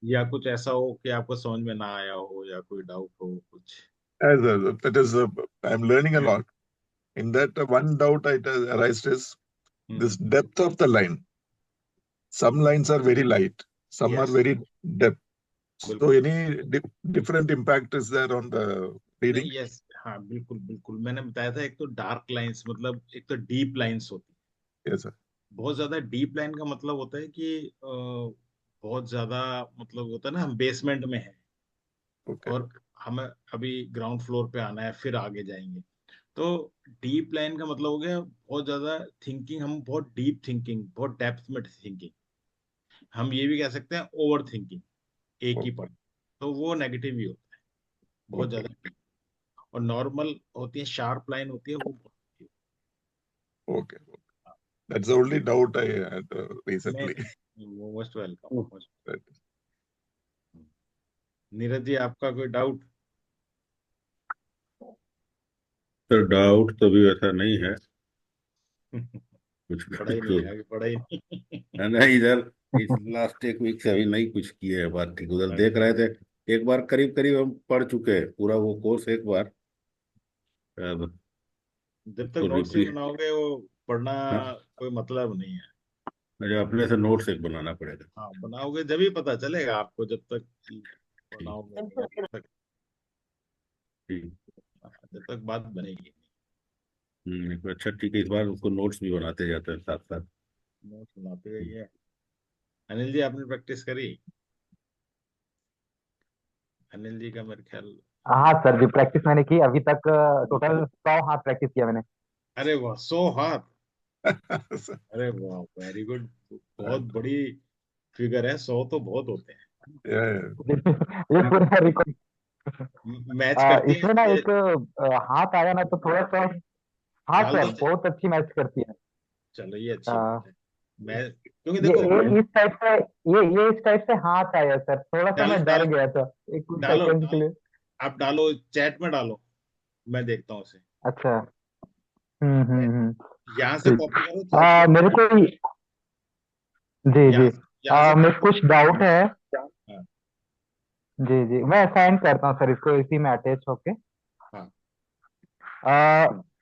या कुछ ऐसा हो कि आपको समझ में ना आया हो या कोई डाउट हो कुछ। That is, I'm learning a lot. In that, one doubt I raised is this hmm. depth of the line. Some lines are very light, some are yes, very depth. So बिल्कुल। any different impact is there on the reading? नहीं, yes, हाँ, बिल्कुल बिल्कुल, मैंने बताया था, एक तो डार्क लाइंस मतलब एक तो डीप लाइंस होती Yes, sir. है। बहुत ज्यादा डीप लाइन का मतलब होता है कि बहुत ज्यादा, मतलब होता है ना, हम बेसमेंट में है Okay. और हमें अभी ग्राउंड फ्लोर पे आना है, फिर आगे जाएंगे। तो डीप लाइन का मतलब हो गया बहुत ज्यादा थिंकिंग, हम बहुत डीप थिंकिंग, बहुत डेप्थ में थिंकिंग। हम ये भी कह सकते हैं ओवर थिंकिंग, एक ही Okay. पढ़, तो वो नेगेटिव ही होता है, बहुत Okay. ज्यादा deep। और नॉर्मल होती है, शार्प लाइन होती है, वो बहुत। Okay. That's the only doubt I had नहीं recently. नहीं, वो most welcome, Oh, most. right. Neeraj ji, आपका कोई डाउट? तो डाउट तो भी वैसा नहीं है कुछ पढ़ा ही तो। नहीं, आगे पढ़ा ही नहीं। नहीं, इधर इस लास्ट एक वीक से अभी नहीं कुछ किए हैं, बात ठीक, उधर देख अच्छा, रहे थे। एक बार करीब करीब हम पढ़ चुके हैं पूरा वो कोर्स एक बार। अब जब तक उसको नोट्स नहीं रिपीट। बनाओगे वो पढ़ना हाँ, कोई मतलब नहीं है। मुझे अपने से नोट्स एक बनाना पड़ेगा। हाँ, बनाओगे जब ही पता चलेगा आपको, जब तक ठीक। बनाओगे नहीं, तब तक, ठीक। जब तक बात बनेगी अच्छा ठीक है, इस बार उसको नोट्स भी बनाते जाते हैं साथ साथ। नहीं। नोट्स बनाते रहिए। अनिल जी, आपने प्रैक्टिस करी? अनिल जी का मेरे ख्याल। हाँ सर जी, प्रैक्टिस मैंने की अभी तक। टोटल 100 हाथ प्रैक्टिस किया मैंने। अरे वाह, 100 हाथ! So, अरे वाह, वेरी गुड। बहुत and, बड़ी फिगर है, 100 तो बहुत होते हैं। yeah, ये पूरा रिकॉर्ड। मैच करती है इसमें ना ये। एक हाथ आया ना तो थोड़ा सा। हाँ डाल सर, दो बहुत अच्छी मैच करती है। चलो, ये अच्छी बात अ, है। मैं, क्योंकि ये देखो, ये इस टाइप से, ये इस टाइप से हाथ आया सर, थोड़ा सा डालो मैं डर डाल गया था एक कुछ डालो सेकंड के लिए। आप डालो, चैट में डालो, मैं देखता हूँ उसे। अच्छा। हम्म। यहाँ से ठीक। कॉपी करो, चैट पे। मेरे को, जी जी, यहाँ यहाँ से मेरे को कॉपी कुछ डाउट करो। है। हाँ, जी जी, मैं असाइन करता हूँ सर इसको इसी में अटैच होके। हाँ,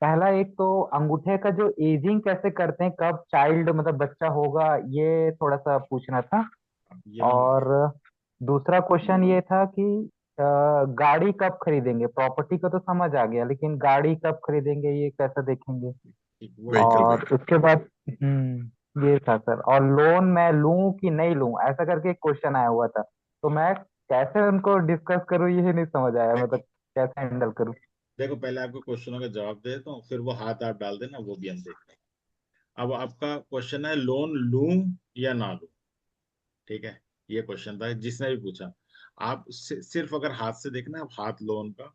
पहला एक तो अंगूठे का जो एजिंग कैसे करते हैं, कब चाइल्ड मतलब बच्चा होगा, ये थोड़ा सा पूछना था। ये मैं बता और दूसरा क्वेश्चन ये था कि अ, गाड़ी कब खरीदेंगे, प्रॉपर्टी का तो समझ आ गया, लेकिन गाड़ी कब खरीदेंगे ये कैसे देखेंगे। ठीक, वो vehicle, और vehicle. उसके बाद ये था सर, और लोन मैं लूं कि नहीं लूं ऐसा करके एक क्वेश्चन आया हुआ था। तो मैं कैसे उनको डिस्कस करूं ये नहीं समझ आया, मतलब देखो कैसे हैंडल करूं। देखो, पहले आपके क्वेश्चनों का जवाब दे देता हूँ, फिर वो हाथ आप डाल देना, वो भी हम देखते हैं। अब आपका क्वेश्चन है, लोन लूं या ना लूं? ठीक है, ये क्वेश्चन था जिसने भी पूछा। आप सिर्फ अगर हाथ से देखना है, आप हाथ लोन का,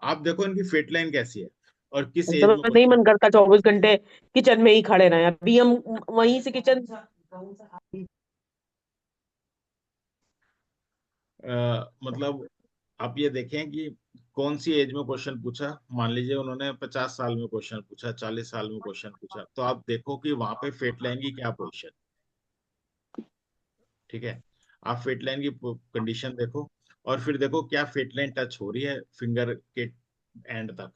आप देखो इनकी फिट लाइन कैसी है और किस तो एज में बस नहीं क्वेश्चन। मन करता 24 घंटे किचन में ही खड़े रहे, अभी हम वहीं से किचन। मतलब आप ये देखें कि कौन सी एज में क्वेश्चन पूछा। मान लीजिए उन्होंने 50 साल में क्वेश्चन पूछा, 40 साल में क्वेश्चन पूछा, तो आप देखो कि वहां पे फेट लाइन की क्या पोजीशन। ठीक है, आप फेट लाइन की कंडीशन देखो, और फिर देखो क्या फेट लाइन टच हो रही है फिंगर के एंड तक।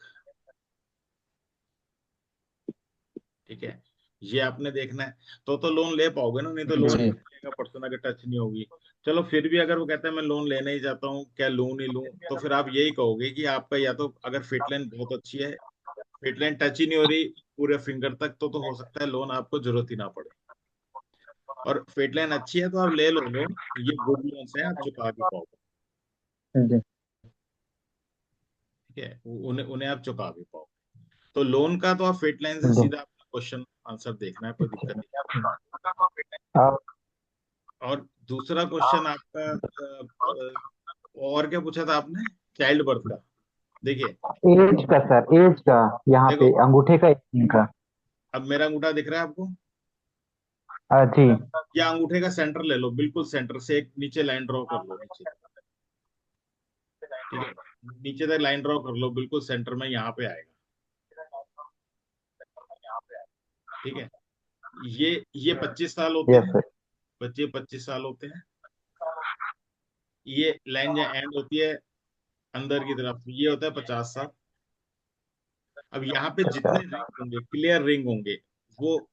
ठीक है, ये आपने देखना है, तो लोन ले पाओगे ना, नहीं तो लोन जी। का पर्सन अगर टच नहीं होगी। चलो फिर भी अगर वो कहता है मैं लोन लेना ही चाहता हूँ, क्या लूं नहीं लूं, तो फिर आप यही कहोगे कि आपका या तो अगर फिट लाइन बहुत अच्छी है, फिट लाइन टच ही नहीं हो रही पूरे फिंगर तक, तो हो सकता है लोन आपको जरूरत ही ना पड़े। और फिट लाइन अच्छी है तो आप ले लो लोन, ये गुड लोन्स हैं, आप चुका भी पाओगे। जी। ठीक है, उन्हें उन्हें आप चुका भी पाओगे। तो लोन का तो आप फिट लाइन से जी। सीधा क्वेश्चन आंसर देखना है, कोई दिक्कत नहीं। अब और दूसरा क्वेश्चन आपका और क्या पूछा था आपने? चाइल्ड बर्थ का। देखिए, एज का सर, एज का, यहाँ पे देखो, अंगूठे का एजिंग का। अब मेरा अंगूठा दिख रहा है आपको? जी। या अंगूठे का सेंटर ले लो, बिल्कुल सेंटर से एक नीचे लाइन ड्रॉ कर लो नीचे। ठीक है, नीचे तक लाइन ड्रॉ कर लो, बिल्कुल सेंटर में यहाँ पे आएगा। ठीक है, ये 25 साल होते यस हैं, सर। बच्चे 25 साल होते हैं। ये लाइन जहाँ एंड होती है अंदर की तरफ, ये होता है 50-60। अब यहाँ पे अच्छा जितने रिंग होंगे, क्लियर रिंग होंगे, वो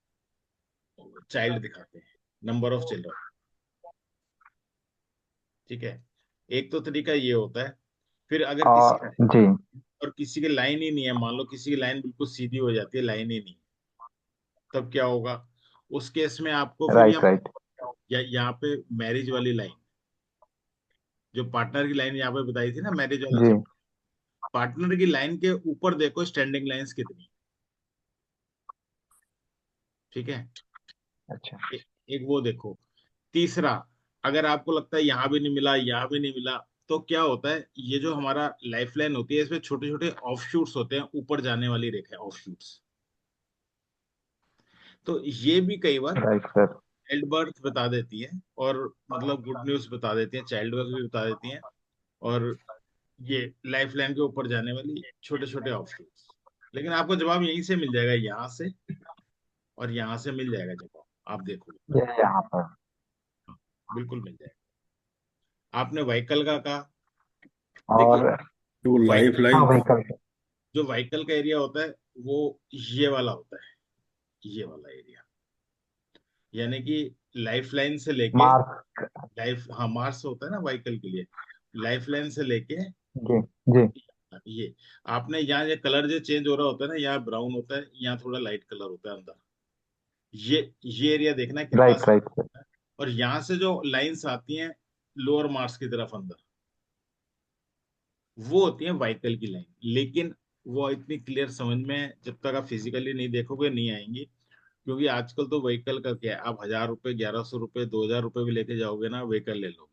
चाइल्ड दिखाते हैं, नंबर ऑफ चिल्ड्रन। ठीक है, एक तो तरीका ये होता है। फिर अगर किसी और जी और किसी की लाइन ही नहीं है, मान लो किसी की लाइन बिल्कुल सीधी हो जाती है, लाइन ही नहीं, तब क्या होगा? उस केस में आपको फिर राइट राइट यहाँ पे मैरिज वाली लाइन, जो पार्टनर की लाइन यहाँ पे बताई थी ना, मैरिज वाला जी चैप्टर, पार्टनर की लाइन के ऊपर देखो स्टैंडिंग लाइंस कितनी। ठीक है, अच्छा एक वो देखो। तीसरा, अगर आपको लगता है यहाँ भी नहीं मिला, यहाँ भी नहीं मिला, तो क्या होता है, ये जो हमारा लाइफ लाइन होती है, इसमें छोटे छोटे ऑफ शूट्स होते हैं, ऊपर जाने वाली रेखा, ऑफ शूट्स। तो ये भी कई बार राइट सर चाइल्ड बर्थ बता देती है, और मतलब गुड न्यूज बता देती है, चाइल्ड बर्थ भी बता देती हैं, और ये लाइफ लाइन के ऊपर जाने वाली छोटे छोटे ऑफ शूट्स। लेकिन आपको जवाब यहीं से मिल जाएगा, यहाँ से और यहाँ से मिल जाएगा जवाब, आप देखोगे। ये यहाँ पर हाँ, बिल्कुल मिल जाएगा। आपने व्हीकल का कहा, देखिए, और तो लाइफ व्हीकल, हाँ लाइन व्हीकल जो व्हीकल का एरिया होता है, वो ये वाला होता है, ये वाला एरिया। यानी कि लाइफ लाइन से लेके, मार्क लाइफ, हाँ, मार्स होता है ना व्हीकल के लिए, लाइफ लाइन से लेके जी जी ये, आपने यहाँ ये कलर जो चेंज हो रहा होता है ना, यहाँ ब्राउन होता है, यहाँ थोड़ा लाइट कलर होता है अंदर, ये एरिया देखना है कितना राइट सा राइट सर है। और यहाँ से जो लाइंस आती हैं लोअर मार्स की तरफ अंदर, वो होती है व्हीकल की लाइन। लेकिन वो इतनी क्लियर समझ में जब तक आप फिजिकली नहीं देखोगे नहीं आएंगी, क्योंकि आजकल तो व्हीकल का क्या है, आप 1000 रुपए, 1100 रुपए, 2000 रुपए भी लेके जाओगे ना, व्हीकल ले लोगे।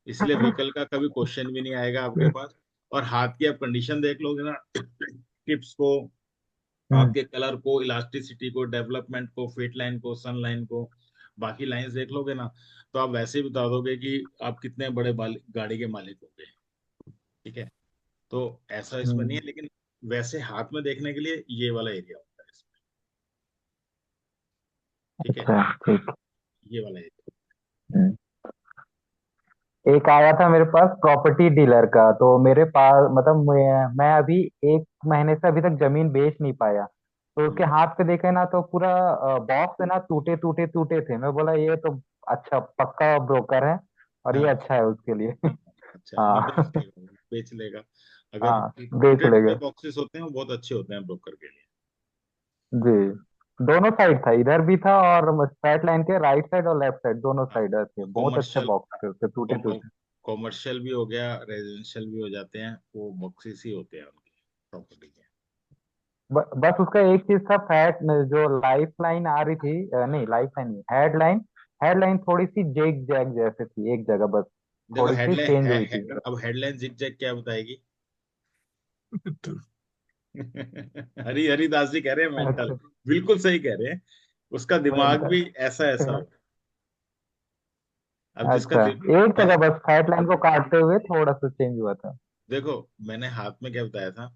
इसलिए व्हीकल का कभी क्वेश्चन भी नहीं आएगा आपके पास। और हाथ की आप कंडीशन देख लोगे ना, टिप्स को, हाथ हम्म के कलर को, इलास्टिसिटी को, डेवलपमेंट को, फिट लाइन को, सन लाइन को, बाकी लाइंस देख लोगे ना, तो आप वैसे ही बता दोगे कि आप कितने बड़े गाड़ी के मालिक होंगे। ठीक है, तो ऐसा इसमें नहीं हम्म, है, लेकिन वैसे हाथ में देखने के लिए ये वाला एरिया होता है इसमें। ठीक है, अच्छा ठीक ये वाला एरिया। हम्म। एक आया था मेरे पास प्रॉपर्टी डीलर का, तो मेरे पास मतलब मैं अभी 1 महीने से अभी तक जमीन बेच नहीं पाया। तो उसके हाथ पे देखे ना तो पूरा बॉक्स है ना, टूटे टूटे टूटे थे। मैं बोला ये तो अच्छा पक्का ब्रोकर है और ये हाँ, अच्छा है उसके लिए। अच्छा, हाँ, हाँ बेच लेगा वो, बेच लेगा। अगर हाँ बेच टूटे टूटे लेगा बॉक्सेस होते हैं वो बहुत अच्छे होते हैं ब्रोकर के लिए। जी। दोनों साइड था, इधर भी था और स्ट्रेट लाइन के राइट साइड और लेफ्ट साइड दोनों हाँ, साइड थे। बहुत अच्छे कॉमर्शियल, बॉक्स थे उसके, टूटे टूटे। कॉमर्शियल भी हो गया, रेजिडेंशियल भी हो जाते हैं, वो बॉक्सेस ही होते हैं उनकी प्रॉपर्टी के। बस उसका एक चीज था, फैट जो लाइफ लाइन आ रही थी, नहीं लाइफ लाइन नहीं, हेडलाइन, हेडलाइन थोड़ी सी जेग जैग जैसे थी एक जगह बस, देखो थोड़ी सी हेडलाइन चेंज हुई थी। अब हेडलाइन जिग जैग क्या बताएगी? हरिदास जी कह रहे हैं मेंटल, अच्छा बिल्कुल सही कह रहे हैं। उसका दिमाग मेंटल भी ऐसा ऐसा हो। अब जिसका अच्छा एक मैंने, जगह बस फैट लाइन को काटते हुए थोड़ा सा चेंज हुआ था। देखो, मैंने हाथ में क्या बताया था,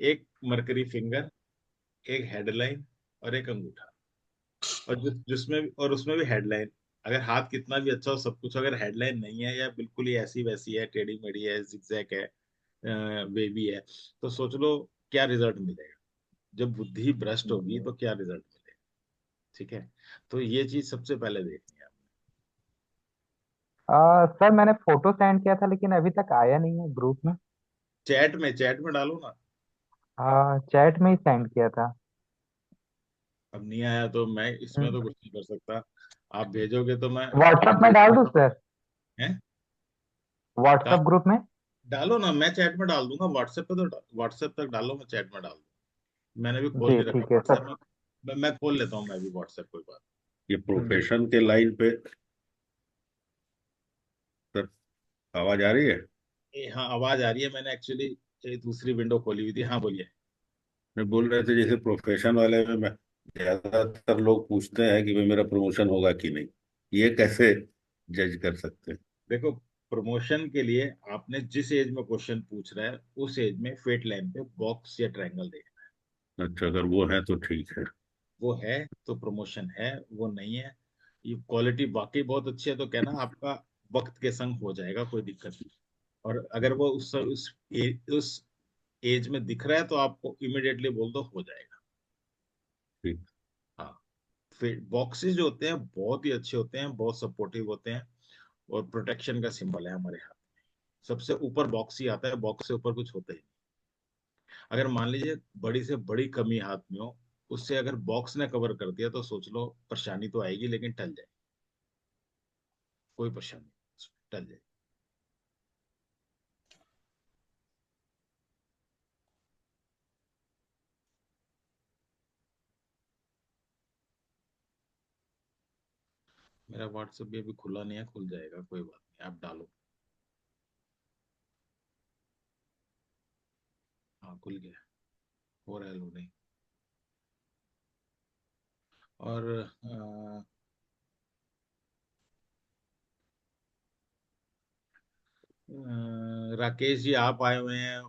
एक मरकरी फिंगर, एक हेडलाइन, और एक अंगूठा। और जिसमें भी, और उसमें भी हेडलाइन। अगर हाथ कितना भी अच्छा हो, सब कुछ, अगर हेडलाइन नहीं है, या बिल्कुल ही ऐसी वैसी है, टेढ़ी मेढ़ी है, जिगजैग है, बेबी है, तो सोच लो क्या रिजल्ट मिलेगा। जब बुद्धि भ्रष्ट होगी तो क्या रिजल्ट मिलेगा। ठीक है, तो ये चीज सबसे पहले देखनी है। सर मैंने फोटो सेंड किया था लेकिन अभी तक आया नहीं है ग्रुप में। चैट में डालो ना। चैट में ही सेंड किया था। अब नहीं आया तो मैं इसमें तो कुछ नहीं कर सकता। आप भेजोगे तो मैं, व्हाट्सएप में डाल दूं सर, हैं, व्हाट्सएप ग्रुप में। डालो ना, मैं चैट में डाल दूंगा, व्हाट्सएप पे तो, व्हाट्सएप तक डालो, मैं चैट में डाल दूंगा। मैंने भी खोल जी के रखा ठीक है व्हाट्सएप सर। में। मैं खोल लेता हूँ मैं भी व्हाट्सएप, कोई बात ये हम्म, प्रोफेशन के लाइन पे सर आवाज आ रही है? नहीं। हाँ, आवाज आ रही है, मैंने एक्चुअली दूसरी विंडो खोली हुई थी। हाँ, बोलिए। मैं बोल रहे थे जैसे प्रोफेशन वाले में मैं ज्यादातर लोग पूछते हैं कि भाई मेरा प्रमोशन होगा कि नहीं, ये कैसे जज कर सकते हैं? देखो, प्रमोशन के लिए आपने जिस एज में क्वेश्चन पूछ रहा है, उस एज में फेट लाइन पे बॉक्स या ट्रायंगल देखना। अच्छा, अगर वो है तो ठीक है। वो है तो प्रमोशन है, वो नहीं है, ये क्वालिटी वाकई बहुत अच्छी है तो कहना आपका वक्त के संग हो जाएगा, कोई दिक्कत नहीं। और अगर वो उस एज में दिख रहा है तो आपको इमिडिएटली बोल दो, हो जाएगा। ठीक। हाँ, फिर बॉक्सेस जो होते हैं बहुत ही अच्छे होते हैं, बहुत सपोर्टिव होते हैं, और प्रोटेक्शन का सिंबल है हमारे हाथ में। सबसे ऊपर बॉक्स ही आता है, बॉक्स से ऊपर कुछ होता ही नहीं। अगर मान लीजिए बड़ी से बड़ी कमी हाथ में हो, उससे अगर बॉक्स ने कवर कर दिया तो सोच लो परेशानी तो आएगी, लेकिन टल जाए, कोई परेशानी नहीं, टल जाए। मेरा व्हाट्सएप भी अभी खुला नहीं है, खुल जाएगा, कोई बात नहीं, आप डालो। हाँ, खुल गया, हो रहा है लोडिंग। और राकेश जी आप आए हुए हैं,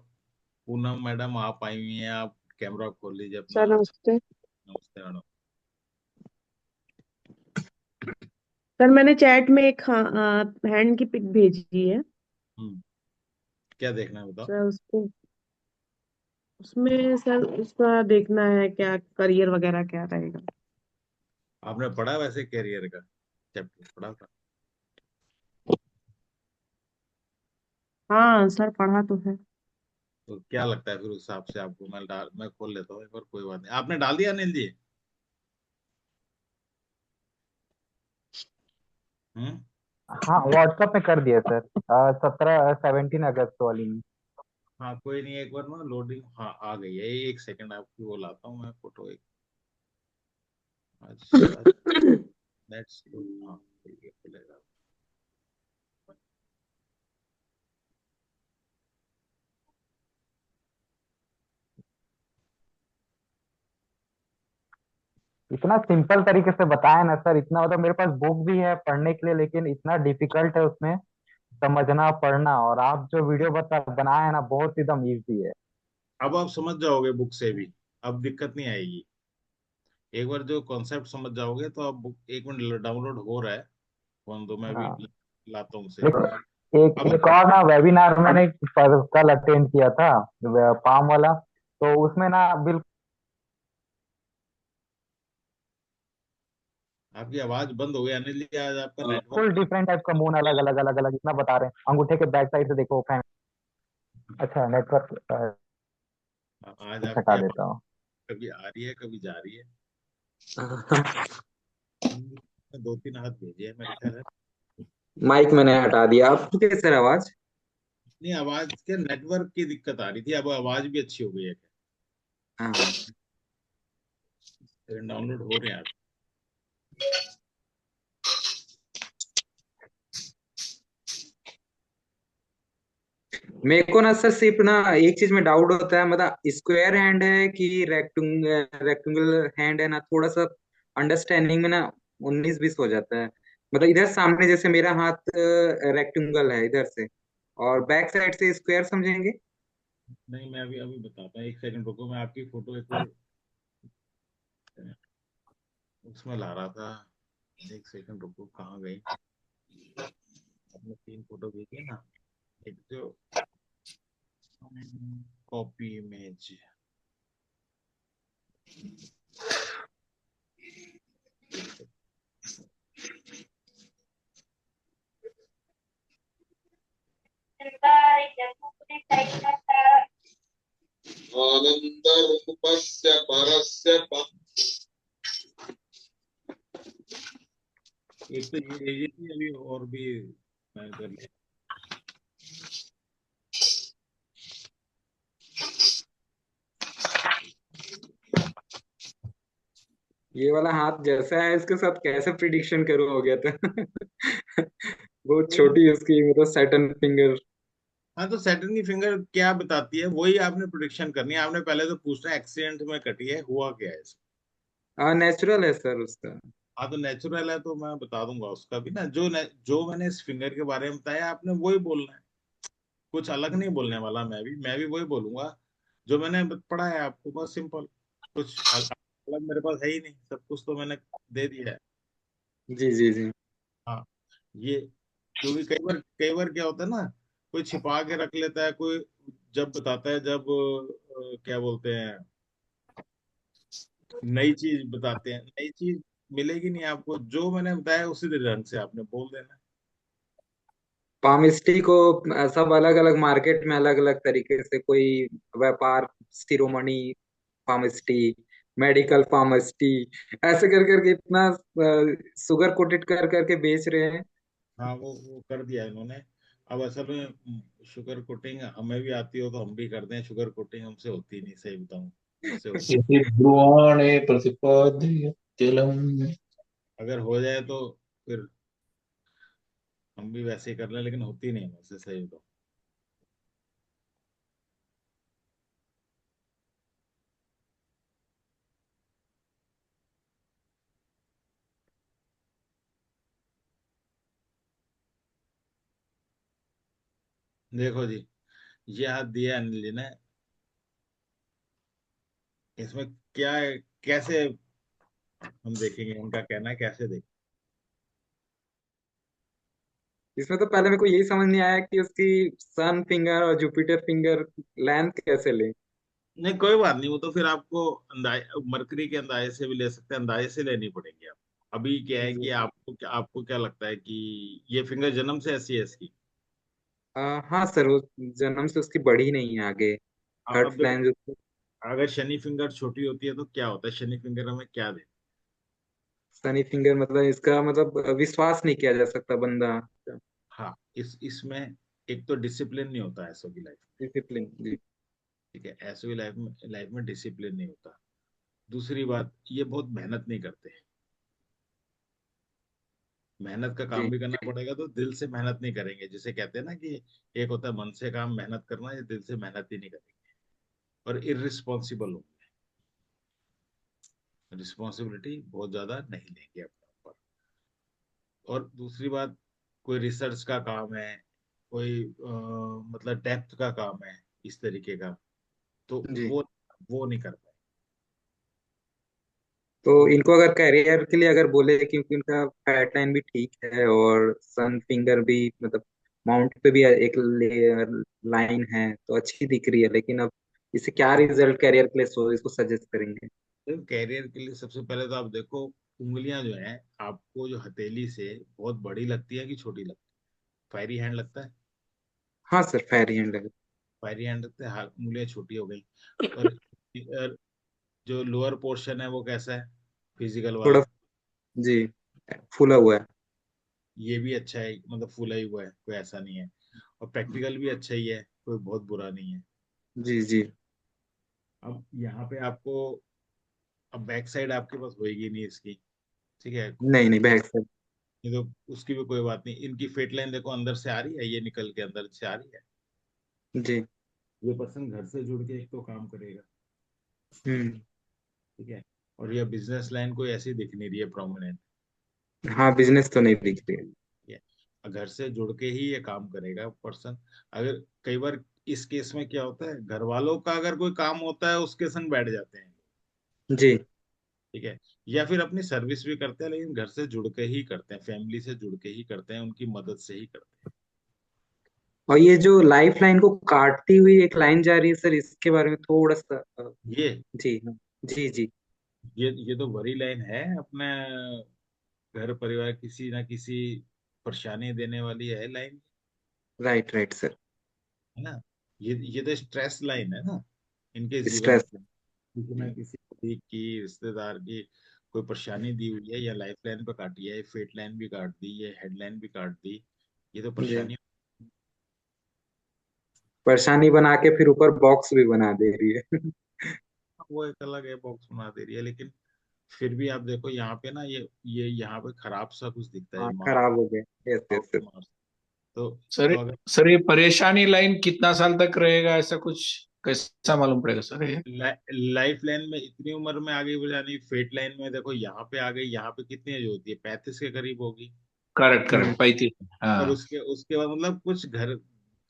पूनम मैडम आप आई हुई हैं, आप कैमरा खोल लीजिए अपना। सर नमस्ते। नमस्ते मैडम। सर मैंने चैट में एक हैंड की पिक भेजी है। हम्म, क्या देखना है बताओ। सर उसको, उसमें सर उसका देखना है क्या करियर वगैरह क्या रहेगा। आपने पढ़ा वैसे कैरियर का चैप्टर पढ़ा था? हाँ सर पढ़ा तो है। तो क्या लगता है फिर उस हिसाब से आपको, मैं खोल लेता हूँ एक बार, कोई बात नहीं। आपने डाल दिया अनिल जी? हम्म। हाँ व्हाट्सएप में कर दिया सर, 17 17 अगस्त वाली में। हाँ कोई नहीं, एक बार ना लोडिंग, हाँ आ गई है, एक सेकंड आपकी वो लाता हूँ मैं फोटो एक। आज आज नेट स्लो, हाँ ये खुलेगा। इतना सिंपल तरीके से बताया ना सर, इतना मतलब मेरे पास बुक भी है पढ़ने के लिए, लेकिन इतना डिफिकल्ट है उसमें समझना पढ़ना। और आप जो वीडियो बनाए हैं ना, बहुत एकदम इजी है। अब आप समझ जाओगे बुक से भी, अब दिक्कत नहीं आएगी। एक बार जो कॉन्सेप्ट समझ जाओगे तो अब बुक, एक मिनट डाउनलोड हो रहा है, फोन दो मैं भी हाँ लाता हूँ उसे। देखो, एक अब एक और ना वेबिनार मैंने कल अटेंड किया था, पाम वाला। तो उसमें ना बिल्कुल आपकी आवाज बंद हो गई अनिल जी, आज आपका नेटवर्क। डिफरेंट टाइप का मून, अलग अलग अलग अलग इतना बता रहे हैं। अंगूठे के बैक साइड से देखो फैन। अच्छा नेटवर्क आज हटा आपकी आवाज देता हूँ। कभी आ रही है कभी जा रही है। दो तीन हाथ भेजे है मेरे ख्याल है। माइक मैंने हटा दिया। आप कैसे सर आवाज? नहीं, आवाज के नेटवर्क की दिक्कत आ रही थी, अब आवाज भी अच्छी हो गई है। हाँ। डाउनलोड हो रहे हैं आप। मेरे को ना सर सिर्फ ना एक चीज में डाउट होता है, मतलब स्क्वायर हैंड है कि रेक्टेंगल हैंड है ना, थोड़ा सा अंडरस्टैंडिंग में ना 19-20 हो जाता है। मतलब इधर सामने जैसे मेरा हाथ रेक्टेंगल है इधर से, और बैक साइड से स्क्वायर समझेंगे। नहीं, मैं अभी अभी बताता हूँ, एक सेकंड रुको, मैं आपकी फोटो एक बार उसमें ला रहा था। एक सेकंड रुको, कहाँ गई? आपने तीन फोटो भेजी है ना, एक जो कॉपी इमेज। आनन्दरूपस्य परस्य एक तो ये भेजी थी अभी, और भी मैं कर लिया। ये वाला हाथ जैसा है इसके साथ कैसे प्रिडिक्शन करूँ, हो गया था। बहुत कोई नहीं। छोटी उसकी मतलब सैटर्न फिंगर। हाँ, तो सैटर्न की फिंगर क्या बताती है, वही आपने प्रोडिक्शन करनी है। आपने पहले तो पूछना है एक्सीडेंट में कटी है, हुआ क्या है इसमें। हाँ नेचुरल है सर उसका। हाँ, तो नेचुरल है तो मैं बता दूंगा उसका भी ना, जो मैंने इस फिंगर के बारे में बताया आपने वही बोलना है। कुछ अलग नहीं बोलने वाला, मैं भी वही बोलूंगा जो मैंने पढ़ा है आपको, बस सिंपल। कुछ अलग मेरे पास है ही नहीं, सब कुछ तो मैंने दे दिया है। जी जी जी। हाँ, ये क्योंकि कई बार क्या होता है ना, कोई छिपा के रख लेता है, कोई जब बताता है, जब क्या बोलते हैं, नई चीज बताते हैं, नई चीज मिलेगी नहीं आपको। जो मैंने बताया उसी ढंग से आपने बोल देना। पामिस्ट्री को सब अलग अलग मार्केट में अलग अलग तरीके से, कोई व्यापार शिरोमणि फार्मेस्टी, मेडिकल फार्मेस्टी, ऐसे कर करके इतना शुगर कोटेड कर करके बेच रहे हैं। हाँ, वो कर दिया इन्होंने। अब असल में शुगर कोटिंग हमें भी आती हो तो हम भी कर दें, शुगर कोटिंग हमसे होती नहीं, सही बताऊं, हमसे होती। इति ब्रुवाणे प्रतिपाद्यते। अगर हो जाए तो फिर हम भी वैसे ही कर लें, लेकिन होती नहीं हमसे, सही बताऊं। देखो जी, ये हाथ दिया अनिल जी ने, इसमें क्या है, कैसे हम देखेंगे, उनका कहना है कैसे देखें। इसमें तो पहले मेरे को यही समझ नहीं आया कि उसकी सन फिंगर और जुपिटर फिंगर लेंथ कैसे ले। नहीं, कोई बात नहीं, वो तो फिर आपको अंदाज मरकरी के अंदाजे से भी ले सकते हैं, अंदाजे से लेनी पड़ेगी आप। अभी क्या है कि जी। आपको क्या लगता है कि ये फिंगर जन्म से ऐसी है इसकी? हाँ सर, वो जन्म से उसकी बढ़ी नहीं है आगे। थर्ड अब देखो, फ्लैंज। अगर शनि फिंगर छोटी होती है तो क्या होता है, शनि फिंगर हमें क्या दे? सनी फिंगर मतलब इसका मतलब विश्वास नहीं किया जा सकता बंदा। हाँ, इसमें एक तो डिसिप्लिन नहीं होता ऐसो की लाइफ। डिसिप्लिन जी। ठीक है, ऐसो की लाइफ में डिसिप्लिन नहीं होता। दूसरी बात, ये बहुत मेहनत नहीं करते। मेहनत का काम जी भी करना पड़ेगा तो दिल से मेहनत नहीं करेंगे, जिसे कहते हैं ना कि एक होता है मन से काम, मेहनत करना, ये दिल से मेहनत ही नहीं करेंगे। और इररिस्पॉन्सिबल होंगे, रिस्पॉन्सिबिलिटी बहुत ज्यादा नहीं लेंगे अपने ऊपर। और दूसरी बात, कोई रिसर्च का काम है, कोई मतलब डेप्थ का काम है इस तरीके का, तो जी। वो नहीं कर पाए। तो तो इनको अगर करियर के लिए अगर बोले, क्योंकि इनका फैट लाइन भी ठीक है और सन फिंगर भी मतलब माउंट पे भी एक लाइन है तो अच्छी दिख रही है, लेकिन अब इसे क्या रिजल्ट करियर के लिए सो इसको सजेस्ट करेंगे? कैरियर के लिए सबसे पहले तो आप देखो, उंगलियां जो हैं आपको, जो हथेली से बहुत बड़ी लगती है कि छोटी लगती है? फायरी हैंड लगता है? हाँ सर, फेयर हैंड है। फायरी हैंड लगता है, हाथ उंगलियां छोटी हो गई। और जो लोअर पोर्शन है वो कैसा है, फिजिकल थोड़ा। वाला? जी। फूला हुआ है। ये भी अच्छा है, मतलब फूला ही हुआ है, कोई ऐसा नहीं है। और प्रैक्टिकल भी अच्छा ही है, कोई बहुत बुरा नहीं है। जी जी। अब यहाँ पे आपको, अब बैक साइड आपके पास होएगी नहीं इसकी, ठीक है, नहीं नहीं, बैक साइड। ये तो उसकी भी कोई बात नहीं। इनकी फेट लाइन देखो अंदर से आ रही है, ये निकल के अंदर से आ रही है। जी। ये पर्सन घर से जुड़ के एक तो काम करेगा, हम्म। ठीक है। और ये बिजनेस लाइन कोई ऐसी दिख नहीं रही है प्रोमिनेंट, हाँ, बिजनेस तो नहीं दिख रही है। ठीक है। घर से जुड़ के ही ये काम करेगा पर्सन। अगर कई बार इस केस में क्या होता है, घर वालों का अगर कोई काम होता है उसके संग बैठ जाते हैं, जी। ठीक है। या फिर अपनी सर्विस भी करते हैं, लेकिन घर से जुड़ के ही करते हैं, फैमिली से जुड़ के ही करते हैं, उनकी मदद से ही करते और ये जो लाइफ लाइन को काटती हुई एक लाइन जा रही है सर, इसके बारे में थोड़ा सा हैं। जी हाँ। जी जी। ये तो बड़ी लाइन है अपने, घर परिवार किसी ना किसी परेशानी देने वाली है लाइन, राइट राइट सर। है ना। ये तो स्ट्रेस लाइन है ना इनके जीवन में। स्ट्रेस। किसी ना किसी colleague की, रिश्तेदार की कोई परेशानी दी हुई है, या लाइफ लाइन पे काटी है, फेट लाइन भी काट दी, ये हेडलाइन भी काट दी, ये तो जी। परेशानी। परेशानी बना के फिर ऊपर बॉक्स भी बना दे रही है। वो एक अलग है, बॉक्स बना दे रही है, लेकिन फिर भी आप देखो यहाँ पे ना, ये यहाँ पे खराब सा कुछ दिखता है, हाँ, मार्क, खराब हो गया। Yes yes out sir. Marks. तो सर तो अगर सर ये परेशानी लाइन कितना साल तक रहेगा, ऐसा कुछ कैसा मालूम पड़ेगा सर ये? लाइफ लाइन में इतनी उम्र में आगे बढ़ानी, फेट लाइन में देखो यहाँ पे आ गई, यहाँ पे कितनी एज होती है, 35 के करीब होगी। करेक्ट हम्म। करेक्ट, 35। और हाँ। उसके उसके बाद मतलब कुछ घर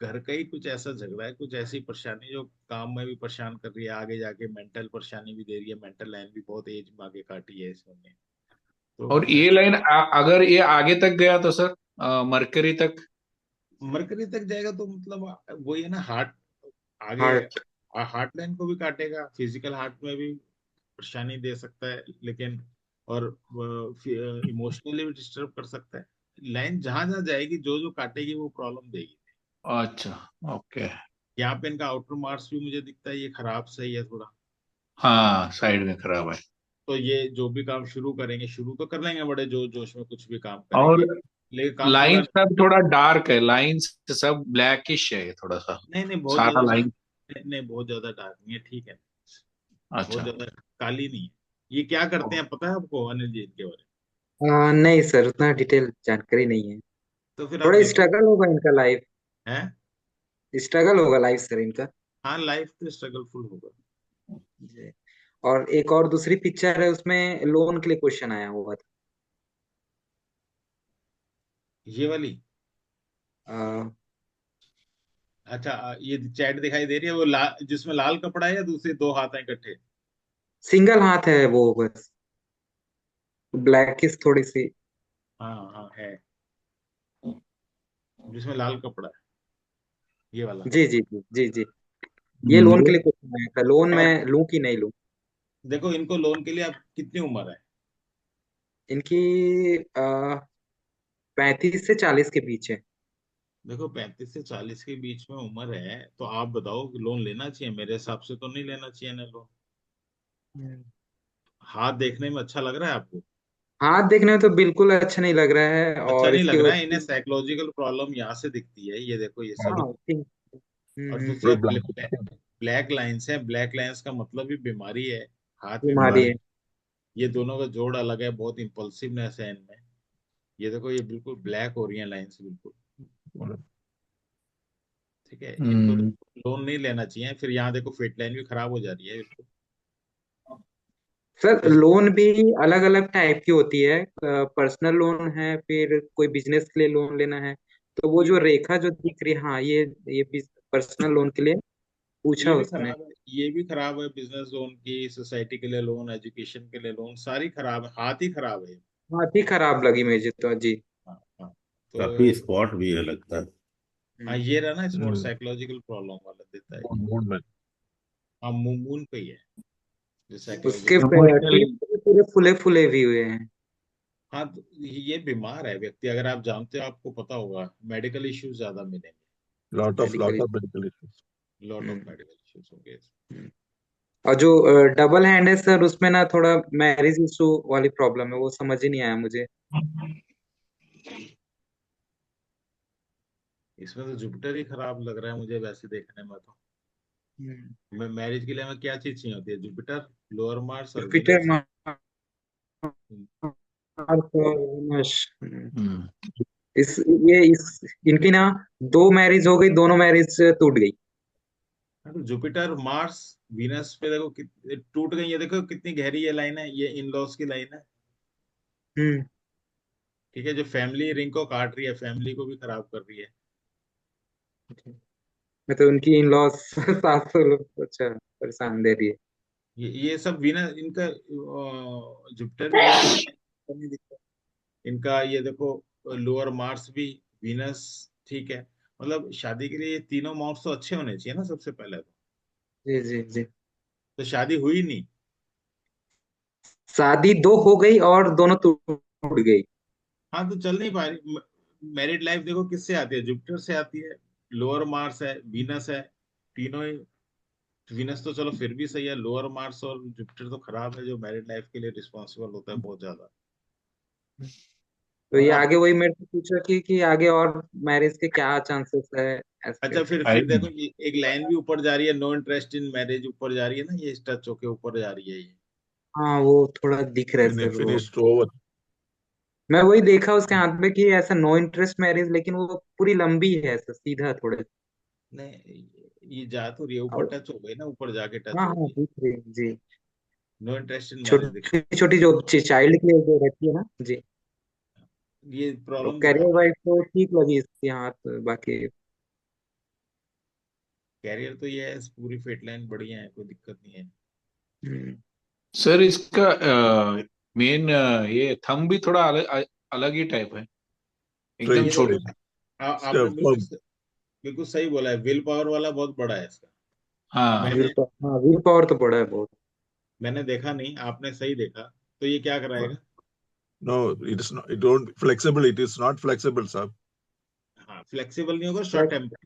घर का ही कुछ ऐसा झगड़ा है, कुछ ऐसी परेशानी जो काम में भी परेशान कर रही है, आगे जाके मेंटल परेशानी भी दे रही है, मेंटल लाइन भी बहुत एज में आगे काटी है इसने। तो और घर, ये लाइन अगर ये आगे तक गया तो सर? मरकरी तक? मरकरी तक जाएगा तो मतलब वही है ना, हार्ट आगे, हार्ट। हार्ट लाइन को भी काटेगा, फिजिकल हार्ट में भी परेशानी दे सकता है, लेकिन और इमोशनली भी डिस्टर्ब कर सकता है। लाइन जहां जहां जाएगी, जो जो काटेगी वो प्रॉब्लम देगी। अच्छा, ओके। यहाँ पे इनका आउटर मार्क्स भी मुझे दिखता है ये खराब सही है थोड़ा। हाँ, साइड में खराब है। तो ये जो भी काम शुरू करेंगे, शुरू तो कर लेंगे बड़े जोश जोश में, कुछ भी काम और करेंगे, लेकिन काम पूरा लाइन सब थोड़ा डार्क है, लाइन सब ब्लैकिश है थोड़ा सा, नहीं नहीं बहुत सारा ज्यादा लाइन। नहीं, नहीं बहुत ज्यादा डार्क नहीं है, ठीक है। बहुत अच्छा। ज्यादा काली नहीं है। ये क्या करते हैं पता है आपको अनिल जी इनके बारे नहीं सर, उतना डिटेल जानकारी नहीं है। में? तो फिर आप थोड़ा देखो। स्ट्रगल होगा इनका लाइफ। है। स्ट्रगल होगा लाइफ सर इनका। हाँ, लाइफ तो स्ट्रगलफुल होगा। जी। और एक और दूसरी पिक्चर है, उसमें लोन के लिए क्वेश्चन आया हुआ ये वाली। था। अच्छा, ये चैट दिखाई दे रही है वो जिसमें लाल कपड़ा है, या दूसरे दो हाथ हैं इकट्ठे? सिंगल हाथ है वो बस, ब्लैकिश थोड़ी सी। हाँ हाँ है, जिसमें लाल कपड़ा है, ये वाला। जी जी जी जी जी। ये लोन के लिए क्वेश्चन आया था, लोन और मैं लूं कि नहीं लूं। देखो, इनको लोन के लिए अब कितनी उम्र है? इनकी 35 से 40 के बीच है। देखो, 35 से 40 के बीच में उम्र है, तो आप बताओ कि लोन लेना चाहिए? मेरे हिसाब से तो नहीं लेना चाहिए ना लोन। हम्म। हाथ देखने में अच्छा लग रहा है आपको? हाथ देखने में तो बिल्कुल अच्छा नहीं लग रहा है, अच्छा और नहीं इसकी लग रहा है, इन्हें साइकोलॉजिकल प्रॉब्लम यहाँ से दिखती है, ये देखो ये सब। हाँ ठीक। और दूसरा हम्म। ब्लैक लाइंस है, ब्लैक लाइंस का मतलब भी बीमारी है, हाथ में बीमारी बीमारी। है। ये दोनों का जोड़ अलग है, बहुत इम्पल्सिवनेस है इनमें। ये देखो, ये बिल्कुल ब्लैक हो रही है लाइंस बिल्कुल। ठीक है, इनको हम्म। लोन नहीं लेना चाहिए। फिर यहाँ देखो फिट लाइन भी खराब हो जा रही है बिल्कुल। सर इस लोन भी अलग अलग टाइप की होती है। पर्सनल लोन है, फिर कोई बिजनेस के लिए लोन लेना है। तो वो जो रेखा जो दिख रही है, हाँ ये पर्सनल लोन के लिए पूछा ये भी उसने। खराब है, ये भी खराब है, बिजनेस लोन की, सोसाइटी के लिए लोन, एजुकेशन के लिए लोन, सारी खराब है, हाथ ही खराब है। बहुत ही खराब लगी मुझे तो जी। हाँ हाँ। काफी तो स्पॉट भी है लगता है। हाँ, ये रहा ना, इस मोर साइकोलॉजिकल प्रॉब्लम वाला देता है ये। movement. हाँ, मून पे ही है जो उसके साइकोलॉजिकल। इमोशनली। टीथ भी पूरे फुले फुले भी हुए हैं। हाँ, तो ये बीमार है व्यक्ति, अगर आप जानते हो, आपको पता होगा, मेडिकल इश्यूज ज्यादा मिलेंगे। Lot medical. of medical issues. Lot of medical issues होंगे। और जो डबल हैंड है सर, उसमें ना थोड़ा मैरिज इशू वाली प्रॉब्लम है, वो समझ ही नहीं आया मुझे। इसमें तो जुपिटर ही खराब लग रहा है मुझे वैसे देखने में तो। मैं मैरिज के लिए हमें क्या चीज चाहिए होती है? जुपिटर, लोअर मार्स और जुपिटर, वीनस। मार्स और वीनस। हम्म। इस ये इस इनकी ना दो मैरिज हो गई, दोनों मैरिज टूट गई। हाँ, तो जुपिटर, मार्स, वीनस पे देखो टूट गई है, देखो कितनी गहरी ये लाइन है, ये इन लॉस की लाइन है। हम्म। ठीक है, जो फैमिली रिंग को काट रही है, फैमिली को भी खराब कर रही है। मतलब उनकी इन लॉस सास लोग अच्छा परेशान दे रही है। ये सब वीनस इनका, जुपिटर भी बहुत अच्छा नहीं दिखता इनका, ये देखो, लोअर मार्स भी, वीनस, ठीक है। मतलब शादी के लिए ये तीनों मार्क्स तो अच्छे होने चाहिए ना सबसे पहले जी जी जी। तो शादी हुई नहीं। शादी दो हो गई और दोनों टूट गई। हाँ, तो चल नहीं पा रही। मैरिड लाइफ देखो किससे आती है? जुपिटर से आती है, लोअर मार्स है, वीनस है, तीनों ही। वीनस तो चलो फिर भी सही है, लोअर मार्स और जुपिटर तो खराब है, जो मैरिड लाइफ के लिए रिस्पॉन्सिबल होता है बहुत ज्यादा। तो और ये अब आगे वही मेरे से पूछा कि आगे और मैरिज के क्या चांसेस है ऐसे। अच्छा, फिर देखो, ये एक लाइन भी ऊपर जा रही है, नो इंटरेस्ट इन मैरिज, ऊपर जा रही है ना, ये टच होके ऊपर जा रही है ये। हाँ वो थोड़ा दिख रहा है सर वो। Finished over. मैं वही देखा उसके हाथ में कि ऐसा नो इंटरेस्ट मैरिज, लेकिन वो पूरी लंबी है ऐसा सीधा थोड़े। नहीं, ये जा तो रही है ऊपर, और टच हो गई ना, ऊपर जाके टच हाँ हो हाँ रही है। दिख रही है जी। नो इंटरेस्ट इन मैरिज दिख छोटी छोटी जो चाइल्ड की जो रहती है ना जी। ये और प्रॉब्लम दिखा। कैरियर वाइज तो ठीक लगी इसके हाथ बाकी। कैरियर तो ये है, पूरी फिट लाइन बढ़िया है, कोई दिक्कत नहीं है। हम्म। सर इसका मेन ये थंब भी थोड़ा अलग अलग ही टाइप है। एकदम straight, छोटा straight. है। आपने Firm. बिल्कुल सही बोला है, विल पावर वाला बहुत बड़ा है इसका। हाँ मैंने हाँ विल पावर तो बड़ा है बहुत। मैंने देखा नहीं, आपने सही देखा। तो ये क्या कराएगा? No, it is not. It don't flexible. It is not flexible, sir. हाँ, फ्लेक्सिबल नहीं होगा, शॉर्ट टेम्पर।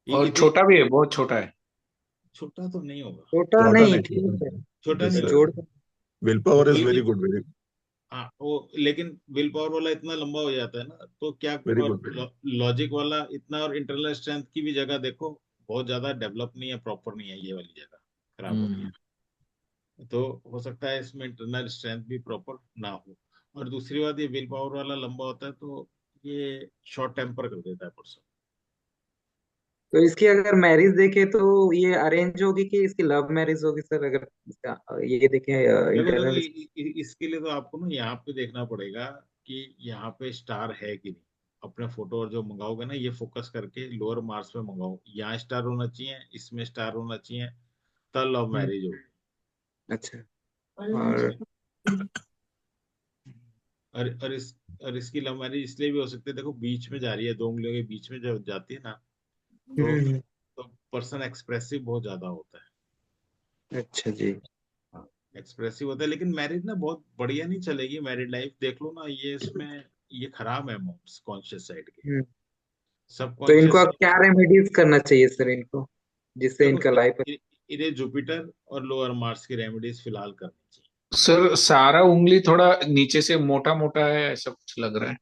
और इतनी छोटा भी है, बहुत छोटा है। छोटा तो नहीं होगा। छोटा Jordan नहीं, है, ठीक है। छोटा this नहीं जोड़। होगा। willpower वो is very लेकिन good, very, हाँ, वो लेकिन विल पावर वाला इतना लंबा हो जाता है ना, तो क्या very और good. Very good. लॉजिक वाला इतना, और इंटरनल स्ट्रेंथ की भी जगह देखो, बहुत ज्यादा डेवलप नहीं है, प्रॉपर नहीं है, ये वाली जगह खराब हो रही हम्म। है। तो हो सकता है इसमें इंटरनल स्ट्रेंथ भी प्रॉपर ना हो। और दूसरी बात, ये विल पावर वाला लंबा होता है तो ये शॉर्ट टेम्पर कर देता है पर्सन। तो इसकी अगर मैरिज देखे तो ये अरेंज होगी कि इसकी लव मैरिज होगी सर, अगर इसका ये देखें देखो देखो, इंटरनल। इसके लिए तो आपको ना यहाँ पे देखना पड़ेगा कि यहाँ पे स्टार है कि नहीं। अपने फोटो और जो मंगाओगे ना, ये फोकस करके लोअर मार्स पे मंगाओ, यहाँ स्टार होना चाहिए, इसमें स्टार होना चाहिए, तब लव मैरिज होगी। अच्छा। और और और इसकी लव मैरिज इसलिए भी हो सकती है, देखो बीच में जा रही है, दो उंगलियों के बीच में जब जाती है ना, तो हम्म, तो पर्सन एक्सप्रेसिव बहुत ज्यादा होता है। अच्छा जी। हाँ, एक्सप्रेसिव होता है, लेकिन मैरिड ना बहुत बढ़िया नहीं चलेगी, मैरिड लाइफ देख लो ना, ये इसमें ये खराब है मोम्स कॉन्शियस साइड के। हम्म, तो इनको सबकॉन्शियस अब क्या रेमेडीज करना चाहिए सर इनको, जिससे देखो, इनका लाइफ। इन्हें जुपिटर और लोअर मार्स की रेमेडीज फिलहाल करनी चाहिए। सर सारा उंगली थोड़ा नीचे से मोटा मोटा है, ऐसा कुछ लग रहा है।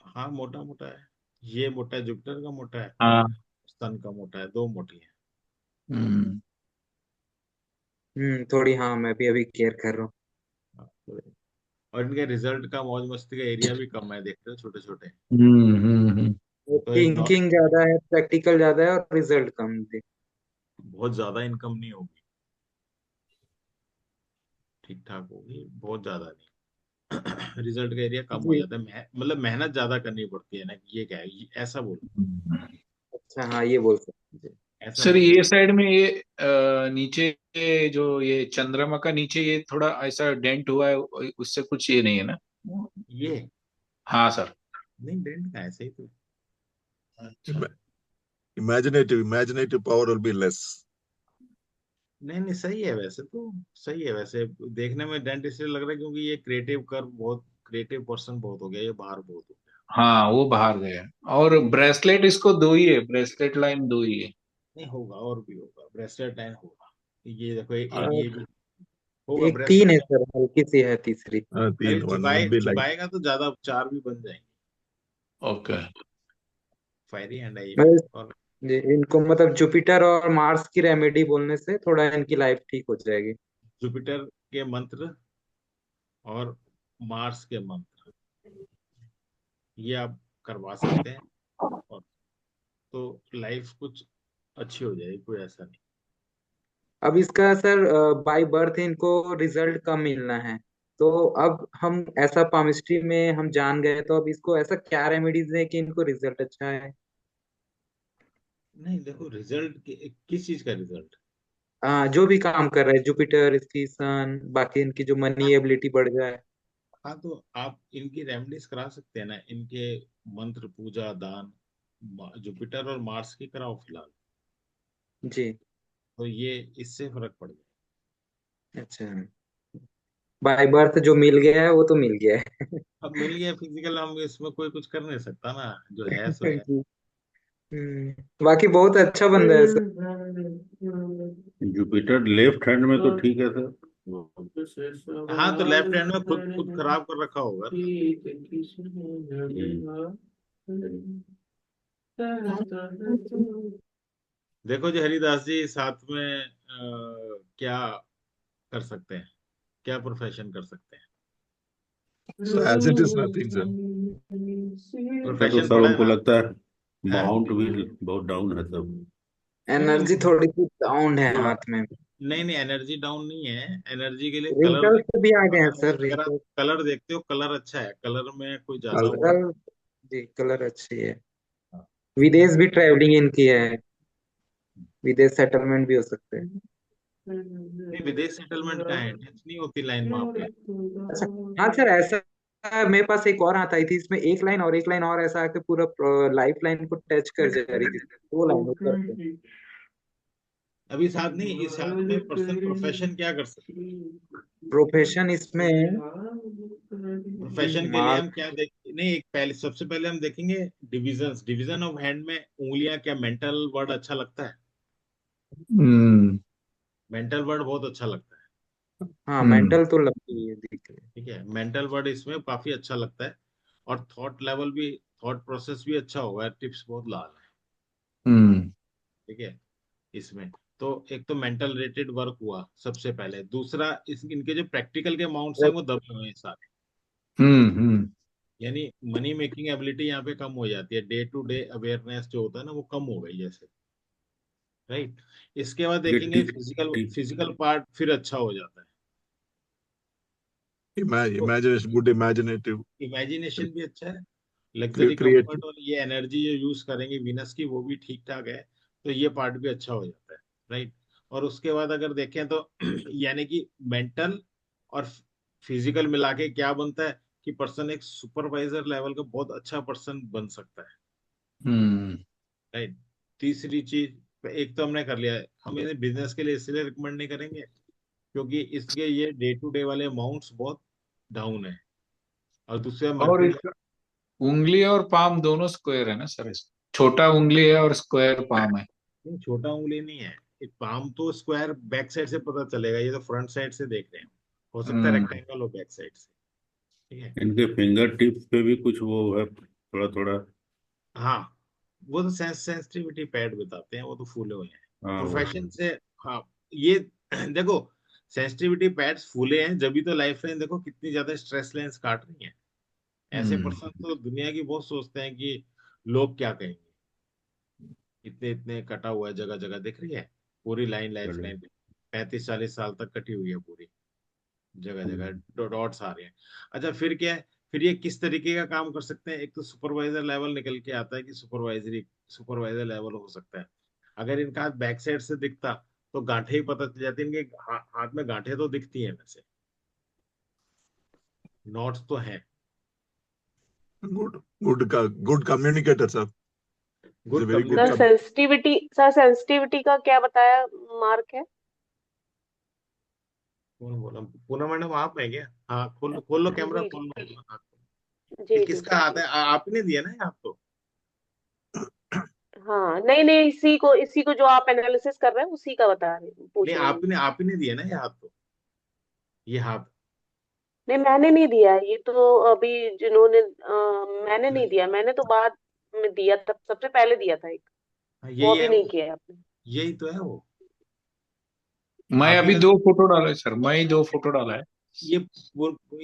हाँ, मोटा मोटा है। ये मोटा है, जुपिटर का मोटा है, और हाँ। सन का मोटा है, दो मोटी है। हम्म। थोड़ी, हाँ मैं भी अभी केयर कर रहा हूँ। हाँ, और इनके रिजल्ट का, मौज मस्ती का एरिया भी कम है, देखते हो छोटे छोटे। तो एक थिंकिंग ज्यादा है, प्रैक्टिकल ज्यादा है और रिजल्ट कम दे। बहुत ज्यादा इनकम नहीं होगी, ठीक ठाक होगी, बहुत ज्यादा नहीं। रिजल्ट का एरिया कम हो जी। जाता है, मतलब मेहनत ज्यादा करनी पड़ती है ना, ये क्या है, ऐसा बोलो, अच्छा, हाँ ये बोल सकते हैं जी। ऐसा सर मत ये बोलो। साइड में ये नीचे ये जो ये चंद्रमा का नीचे ये थोड़ा ऐसा डेंट हुआ है, उससे कुछ ये नहीं है ना? ये हाँ सर। नहीं, डेंट का ऐसे ही तो। अच्छा। Imaginative power will be less. नहीं नहीं, सही है वैसे तो, सही है वैसे। देखने में डेंट इसलिए लग रहा है क्योंकि ये क्रिएटिव कर बहुत, क्रिएटिव पर्सन बहुत हो गया, ये बाहर बहुत हो गया। हाँ वो बाहर गया। और ब्रेसलेट इसको दो ही है, ब्रेसलेट लाइन दो ही है। नहीं, होगा और भी होगा, ब्रेसलेट लाइन होगा। ये देखो, एक और ये भी होगा एक तीन ब्रेसलेट। है सर, हल्की सी है तीसरी। अरे Thin one be like. चिपाएगा तो ज्यादा, चार भी बन जाएंगे। ओके। फायरी हैंड है ये मैं भी। और जी, इनको मतलब जुपिटर और मार्स की रेमेडी बोलने से थोड़ा इनकी लाइफ ठीक हो जाएगी। जुपिटर के मंत्र और मार्स के मंत्र, ये आप करवा सकते हैं, और तो लाइफ कुछ अच्छी हो जाएगी, कोई ऐसा नहीं। अब इसका सर बाय बर्थ इनको रिजल्ट कम मिलना है, तो अब हम ऐसा पामिस्ट्री में हम जान गए, तो अब इसको ऐसा क्या रेमेडीज है कि इनको रिजल्ट अच्छा है। नहीं देखो, रिजल्ट किस चीज का रिजल्ट? जो भी काम कर रहे हैं, जुपिटर इसकी सन, बाकी इनकी जो मनी एबिलिटी बढ़ जाए। हाँ, तो आप इनकी रेमेडीज करा सकते हैं ना, इनके मंत्र पूजा दान, जुपिटर और मार्स की कराओ फिलहाल, जी। तो ये इससे फर्क पड़ जाए। अच्छा, बाय बर्थ जो मिल गया है वो तो मिल गया अब मिल गया फिजिकल, हम इसमें कोई कुछ कर नहीं सकता ना, जो है सो है। है। जी। बाकी बहुत अच्छा बंदा है सर। जुपिटर लेफ्ट हैंड में तो ठीक है सर। हाँ, तो लेफ्ट हैंड में खुद खुद खराब कर रखा होगा ना। देखो जी हरिदास जी, साथ में क्या कर सकते हैं, क्या प्रोफेशन कर सकते हैं? So as it is nothing, sir. ऐसा तो प्रोफेशन सर पड़ा है हमको ना? लगता है है? माउंट भी बहुत डाउन है सब। एनर्जी नहीं थोड़ी सी डाउन है हाथ में। नहीं नहीं, एनर्जी डाउन नहीं है, एनर्जी के लिए कलर रिंकल्स देखते भी आ हो, गए हैं सर, अगर आप रिंकल्स। कलर देखते हो, कलर अच्छा है, कलर में कोई ज्यादा वो नहीं। कलर, जी कलर अच्छी है। विदेश भी ट्रैवलिंग इनकी है, विदेश सेटलमेंट भी हो सकते हैं। नहीं, विदेश सेटलमेंट का है, टच नहीं होती लाइन वहां पे। अच्छा, हाँ सर ऐसा मेरे पास एक और हाथ आई थी, इसमें एक लाइन और एक लाइन और ऐसा आके पूरा लाइफ लाइन को टच कर जा रही थी, दो लाइन ऊपर से। अभी साथ नहीं, इस हाथ में पर्सन प्रोफेशन क्या कर सकते हैं? प्रोफेशन इसमें प्रोफेशन के लिए मार हम क्या देख, नहीं, एक पहले सबसे पहले हम देखेंगे डिवीजन ऑफ हैंड में उंगलियां, क्या मेंटल वर्ड अच्छा लगता है? हम्म मेंटल वर्ड बहुत अच्छा लगता है। हाँ, मेंटल तो लगती है, दिख रही ठीक है, मेंटल वर्ड इसमें काफी अच्छा लगता है। और थॉट लेवल भी, थॉट प्रोसेस भी अच्छा होगा, टिप्स बहुत लाल है। हम्म ठीक है, इसमें तो एक तो मेंटल रिलेटेड वर्क हुआ सबसे पहले। दूसरा, इस इनके जो प्रैक्टिकल के अमाउंट्स है। हैं वो दबे हुए हैं सारे। हम्म यानी मनी मेकिंग एबिलिटी यहाँ पे कम हो जाती है, डे टू डे अवेयरनेस जो होता है ना वो कम हो गई जैसे। राइट। इसके बाद ये देखेंगे फिजिकल, फिजिकल पार्ट फिर अच्छा हो जाता है। तो Imagination, good imaginative, इमेजिनेशन भी अच्छा है, लग्जरी creative. कंफर्ट, और ये एनर्जी जो यूज करेंगे वीनस की वो भी ठीक ठाक है। तो ये पार्ट भी अच्छा हो जाता है। राइट। और उसके बाद अगर देखें तो यानी कि मेंटल और फिजिकल मिला के क्या बनता है कि पर्सन एक सुपरवाइजर लेवल का बहुत अच्छा पर्सन बन सकता है। हम्म राइट। तीसरी चीज, एक तो हमने कर लिया है, हम इन्हें बिजनेस के लिए इसलिए रिकमेंड नहीं करेंगे क्योंकि इसके ये डे टू डे वाले अमाउंट्स बहुत डाउन है। और दूसरा और मर्क्यूरी, इसका उंगली और पाम दोनों स्क्वायर है ना सर? छोटा उंगली है और स्क्वायर पाम है। नहीं छोटा उंगली नहीं है, एक पाम तो स्क्वायर बैक साइड से पता चलेगा, ये तो फ्रंट साइड से देख रहे हैं। हो सकता है हम्म रेक्टेंगल हो बैक साइड से। ठीक है। इनके फिंगर टिप्स पे भी कुछ वो है, थोड़ा थोड़ा। हाँ, वो तो सेंसिटिविटी पैड बताते हैं, वो तो फूले हुए हैं हाँ वो प्रोफेशन से। हाँ, ये देखो, सेंसिटिविटी पैड्स फूले हैं जब भी तो लाइफ लाइन देखो कितनी ज्यादा स्ट्रेस लाइंस काट रही हैं। ऐसे हम्म पर्सन तो दुनिया की बहुत सोचते हैं कि लोग क्या कहेंगे। इतने इतने कटा हुआ है, जगह जगह दिख रही है पूरी लाइन, लाइफ चलो। लाइन 35-40 साल तक कटी हुई है पूरी, जगह जगह हम्म, डॉट्स आ रहे हैं। अच्छा, फिर क्या है, फिर ये किस तरीके का काम कर सकते हैं? एक तो सुपरवाइजर लेवल निकल के आता है कि सुपरवाइजर लेवल हो सकता है। अगर इनका हाथ बैक साइड से दिखता तो गांठें ही पता चल जाती, इनके हाथ में गांठें तो दिखती हैं वैसे, नॉट्स तो हैं। Good communicator, sir. He's a good very good sir communicator. Sensitivity, sir sensitivity का क्या बताया मार्क है? कौन बोला? पूनम मैडम आप है क्या? हाँ, खोल लो कैमरा, जी खोल लो अपना हाथ। ये जी जी किसका जी हाथ जी। है? आपने दिया ना ये हाथ तो? हाँ, नहीं नहीं, इसी को जो आप एनालिसिस कर रहे हैं उसी का बता रही नहीं, पूछ रही हूँ। आपने दिया ना ये हाथ तो, ये हाथ। नहीं, मैंने नहीं दिया है, ये तो अभी जिन्होंने मैंने नहीं दिया, मैंने तो बाद में दिया, तब सबसे पहले दिया था एक, हाँ, वो यही अभी है नहीं वो, किया है आपने। यही तो है वो। मैं आप ही अभी का 2 फोटो डाला है सर, मैं ही 2 फोटो डाला है। ये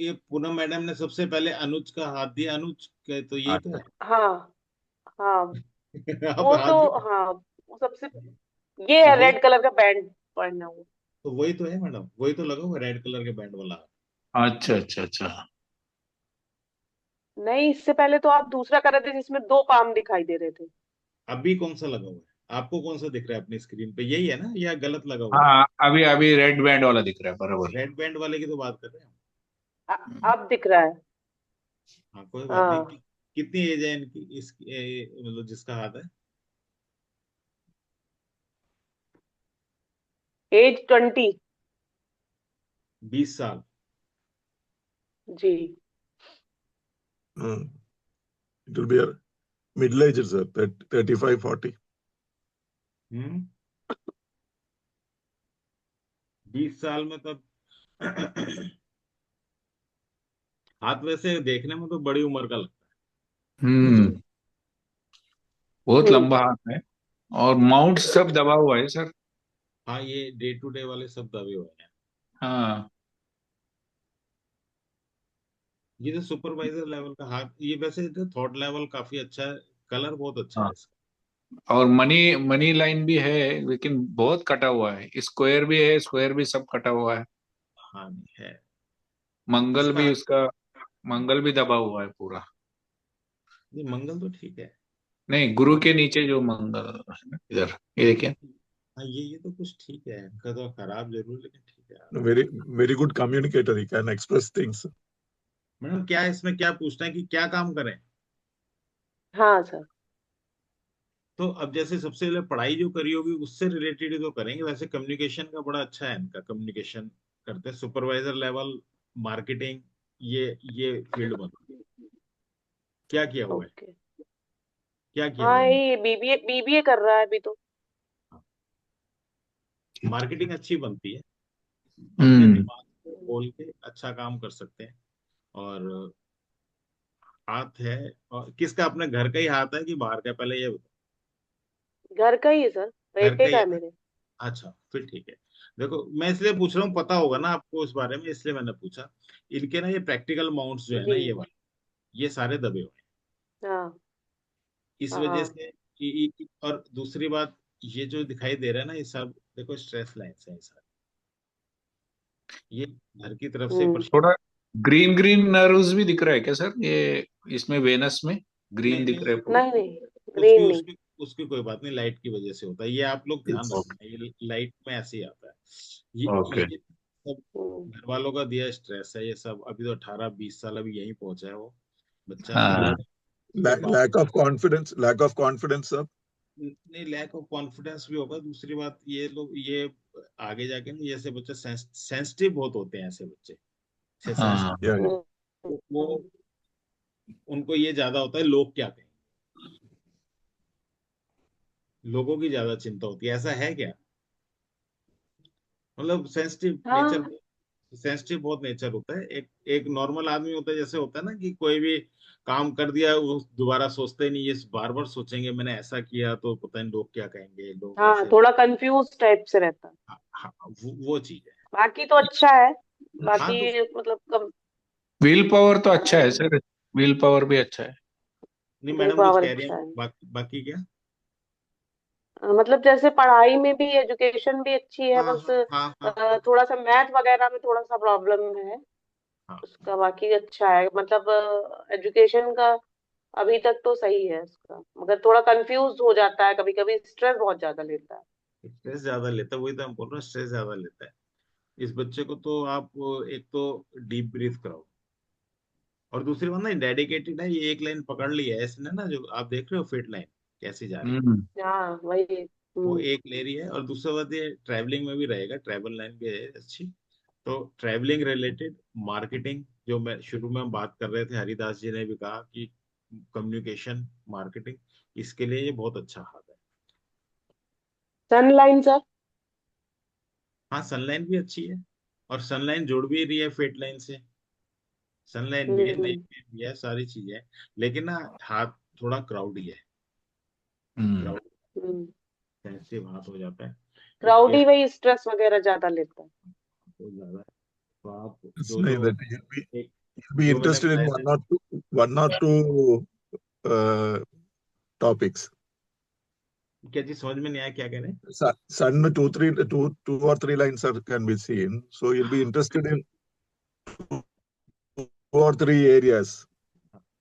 ये पूनम मैडम ने सबसे पहले अनुज का हाथ दिया, अनुज के तो यही तो अच्छा। है। हाँ हाँ, आप वो हाथ तो, भी हाँ, वो सबसे, ये तो है वही रेड कलर का बैंड पहना हुआ। तो वही तो है मैडम, वही तो लगा हुआ रेड कलर के बैंड वाला हाथ। अच्छा अच्छा अच्छा। नहीं, इससे पहले तो आप दूसरा कर रहे थे जिसमें दो पाम दिखाई दे रहे थे। अभी कौन सा लगा हुआ है? आपको कौन सा दिख रहा है अपनी स्क्रीन पे? यही है ना या गलत लगा हुआ है? हाँ, अभी अभी रेड बैंड वाला दिख रहा है बराबर। रेड बैंड वाले की तो बात कर रहे हैं हम। अब दिख रहा है। हाँ, कोई बात नहीं। हाँ, कितनी एज है इनकी, मतलब जिसका हाथ है? एज 20। 20 साल? जी। Uh, it will be a middle-aged, sir. 35, 40. 20 साल में तब हाथ वैसे देखने में तो बड़ी उम्र का लगता हम्म बहुत हम्म लंबा हाथ है। और माउंट सब दबा हुआ है सर। है। हाँ, ये डे टू डे वाले सब दबे हुए हैं। हाँ। ये जो सुपरवाइजर लेवल का हाथ, ये वैसे थॉट लेवल काफी अच्छा है, कलर बहुत अच्छा है हाँ, इसका। और मनी मनी लाइन भी है, लेकिन बहुत कटा हुआ है। स्क्वायर भी है, स्क्वायर भी सब कटा हुआ है। हाँ, है मंगल इसका। भी उसका, मंगल भी दबा हुआ है पूरा। ये मंगल तो ठीक है। नहीं, गुरु के नीचे जो मंगल है ना, इधर ये देखिए। हाँ, ये तो कुछ ठीक है, इनका तो खराब जरूर लेकिन ठीक है। Very, very good communicator. He can express things. Madam क्या इसमें क्या पूछना है कि क्या काम करें? हाँ सर। तो अब जैसे सबसे पहले पढ़ाई जो करी होगी उससे रिलेटेड ही तो करेंगे। वैसे कम्युनिकेशन का बड़ा अच्छा है इनका, कम्युनिकेशन करते हैं, सुपरवाइजर लेवल, मार्केटिंग, ये फील्ड बन। क्या किया हुआ है? ओके। क्या किया हाँ हुआ है? ये बीबीए कर रहा है अभी तो। मार्केटिंग अच्छी बनती है, अपने हम्म। दिमाग को खोल के अच्छा काम कर सकते हैं। और हाथ है, और किसका, अपने घर का ही हाथ है कि बाहर का, पहले ये बताओ। घर का ही है सर, घर बेटे का ही का है है ना? मेरे। अच्छा फिर ठीक है। देखो मैं इसलिए पूछ रहा हूँ, पता होगा ना आपको उस बारे में, इसलिए मैंने पूछा। इनके ना ये प्रैक्टिकल अमाउंट्स जो है ना, जी। ये वाले, ये सारे दबे हुए हैं। हाँ इस वजह हाँ। से और दूसरी बात, ये जो दिखाई दे रहा है ना, ये सब देखो स्ट्रेस लाइन्स है, ये सारे, ये घर की तरफ से हम्म। थोड़ा ग्रीन ग्रीन नर्व्स भी दिख रहा है क्या सर, ये इसमें वेनस में नहीं ग्रीन दिख नहीं, रहा है पूरा? नहीं नहीं, उसकी ग्रीन नहीं। उसकी उसकी कोई बात नहीं, लाइट की वजह से होता है ये, आप लोग ध्यान It's रखना, ये लाइट में ऐसे ही आता है। ओके। ये सब हम्म। घर वालों का दिया स्ट्रेस है ये सब। अभी तो 18-20 साल अभी यहीं पहुंचा है वो बच्चा, फिर हाँ। उसके बाद lack of confidence, sir. नहीं, लैक ऑफ कॉन्फिडेंस भी होगा। दूसरी बात, ये लोग ये आगे जाके ना, जैसे बच्चे सेंसिटिव बहुत होते हैं, ऐसे बच्चे से हाँ। Sensitive, Yeah, yeah. वो उनको ये ज्यादा होता है, लोग क्या कहें, लोगों की ज्यादा चिंता होती है। ऐसा है क्या? मतलब सेंसिटिव नेचर, हाँ सेंसिटिव बहुत नेचर होता है। एक एक नॉर्मल आदमी होता है, जैसे होता है ना कि कोई भी काम कर दिया वो दोबारा सोचते ही नहीं, ये बार बार सोचेंगे मैंने ऐसा किया तो पता नहीं लोग क्या कहेंगे, लोग हाँ, ऐसे। थोड़ा कंफ्यूज टाइप से रहता है। हाँ, हाँ, वो चीज है। बाकी तो अच्छा है। हाँ तो बाकी मतलब कम। विल पावर तो अच्छा है सर, विल पावर भी अच्छा है। नहीं, विल मैडम कुछ पावर कह रही हैं, अच्छा है। बाकी क्या? मतलब जैसे पढ़ाई में भी, एजुकेशन भी अच्छी है, हाँ बस हाँ हाँ हाँ हाँ थोड़ा सा मैथ वगैरह में थोड़ा सा प्रॉब्लम है हाँ। उसका। बाकी अच्छा है, मतलब एजुकेशन का अभी तक तो सही है उसका, मगर थोड़ा कंफ्यूज हो जाता है कभी कभी, स्ट्रेस बहुत ज्यादा लेता है। स्ट्रेस ज्यादा लेता है, वही तो हम बोल रहे हैं, स्ट्रेस ज्यादा लेता है। इस बच्चे को तो आप एक तो डीप ब्रीथ कराओ, और दूसरी बात ना, डेडिकेटेड है, ये एक लाइन पकड़ ली है इसने ना, जो आप देख रहे हो फिट लाइन कैसी जा रही है, हम्म। हाँ वही। वो हम्म। एक ले रही है। और दूसरी बात, ये ट्रैवलिंग में भी रहेगा, ट्रैवल लाइन भी है अच्छी। तो ट्रैवलिंग रिलेटेड मार्केटिंग, जो मैं शुरू में हम बात कर रहे थे, हरिदास जी ने भी कहा कि कम्युनिकेशन मार्केटिंग, इसके लिए ये बहुत अच्छा हाथ है। सनलाइन सर। हाँ, सनलाइन भी अच्छी है, और सनलाइन जुड़ भी रही है फेट लाइन से। सनलाइन भी है, हम्म। नाइट भी है, सारी चीजें हैं। लेकिन ना हाथ थोड़ा क्राउडी है, हम्म। क्राउड हम्म। सेंसिटिव हाथ हो जाता है। इसके क्राउडी वही स्ट्रेस वगैरह ज्यादा लेता है। बहुत ज्यादा है। तो आप It's जो like जो that एक you'll be जो मैंने interested in बताया था, one or two topics. क्या चीज समझ में नहीं आया, क्या कह रहे हैं? Sun में two or three lines can be seen. So you'll be interested in two or three areas.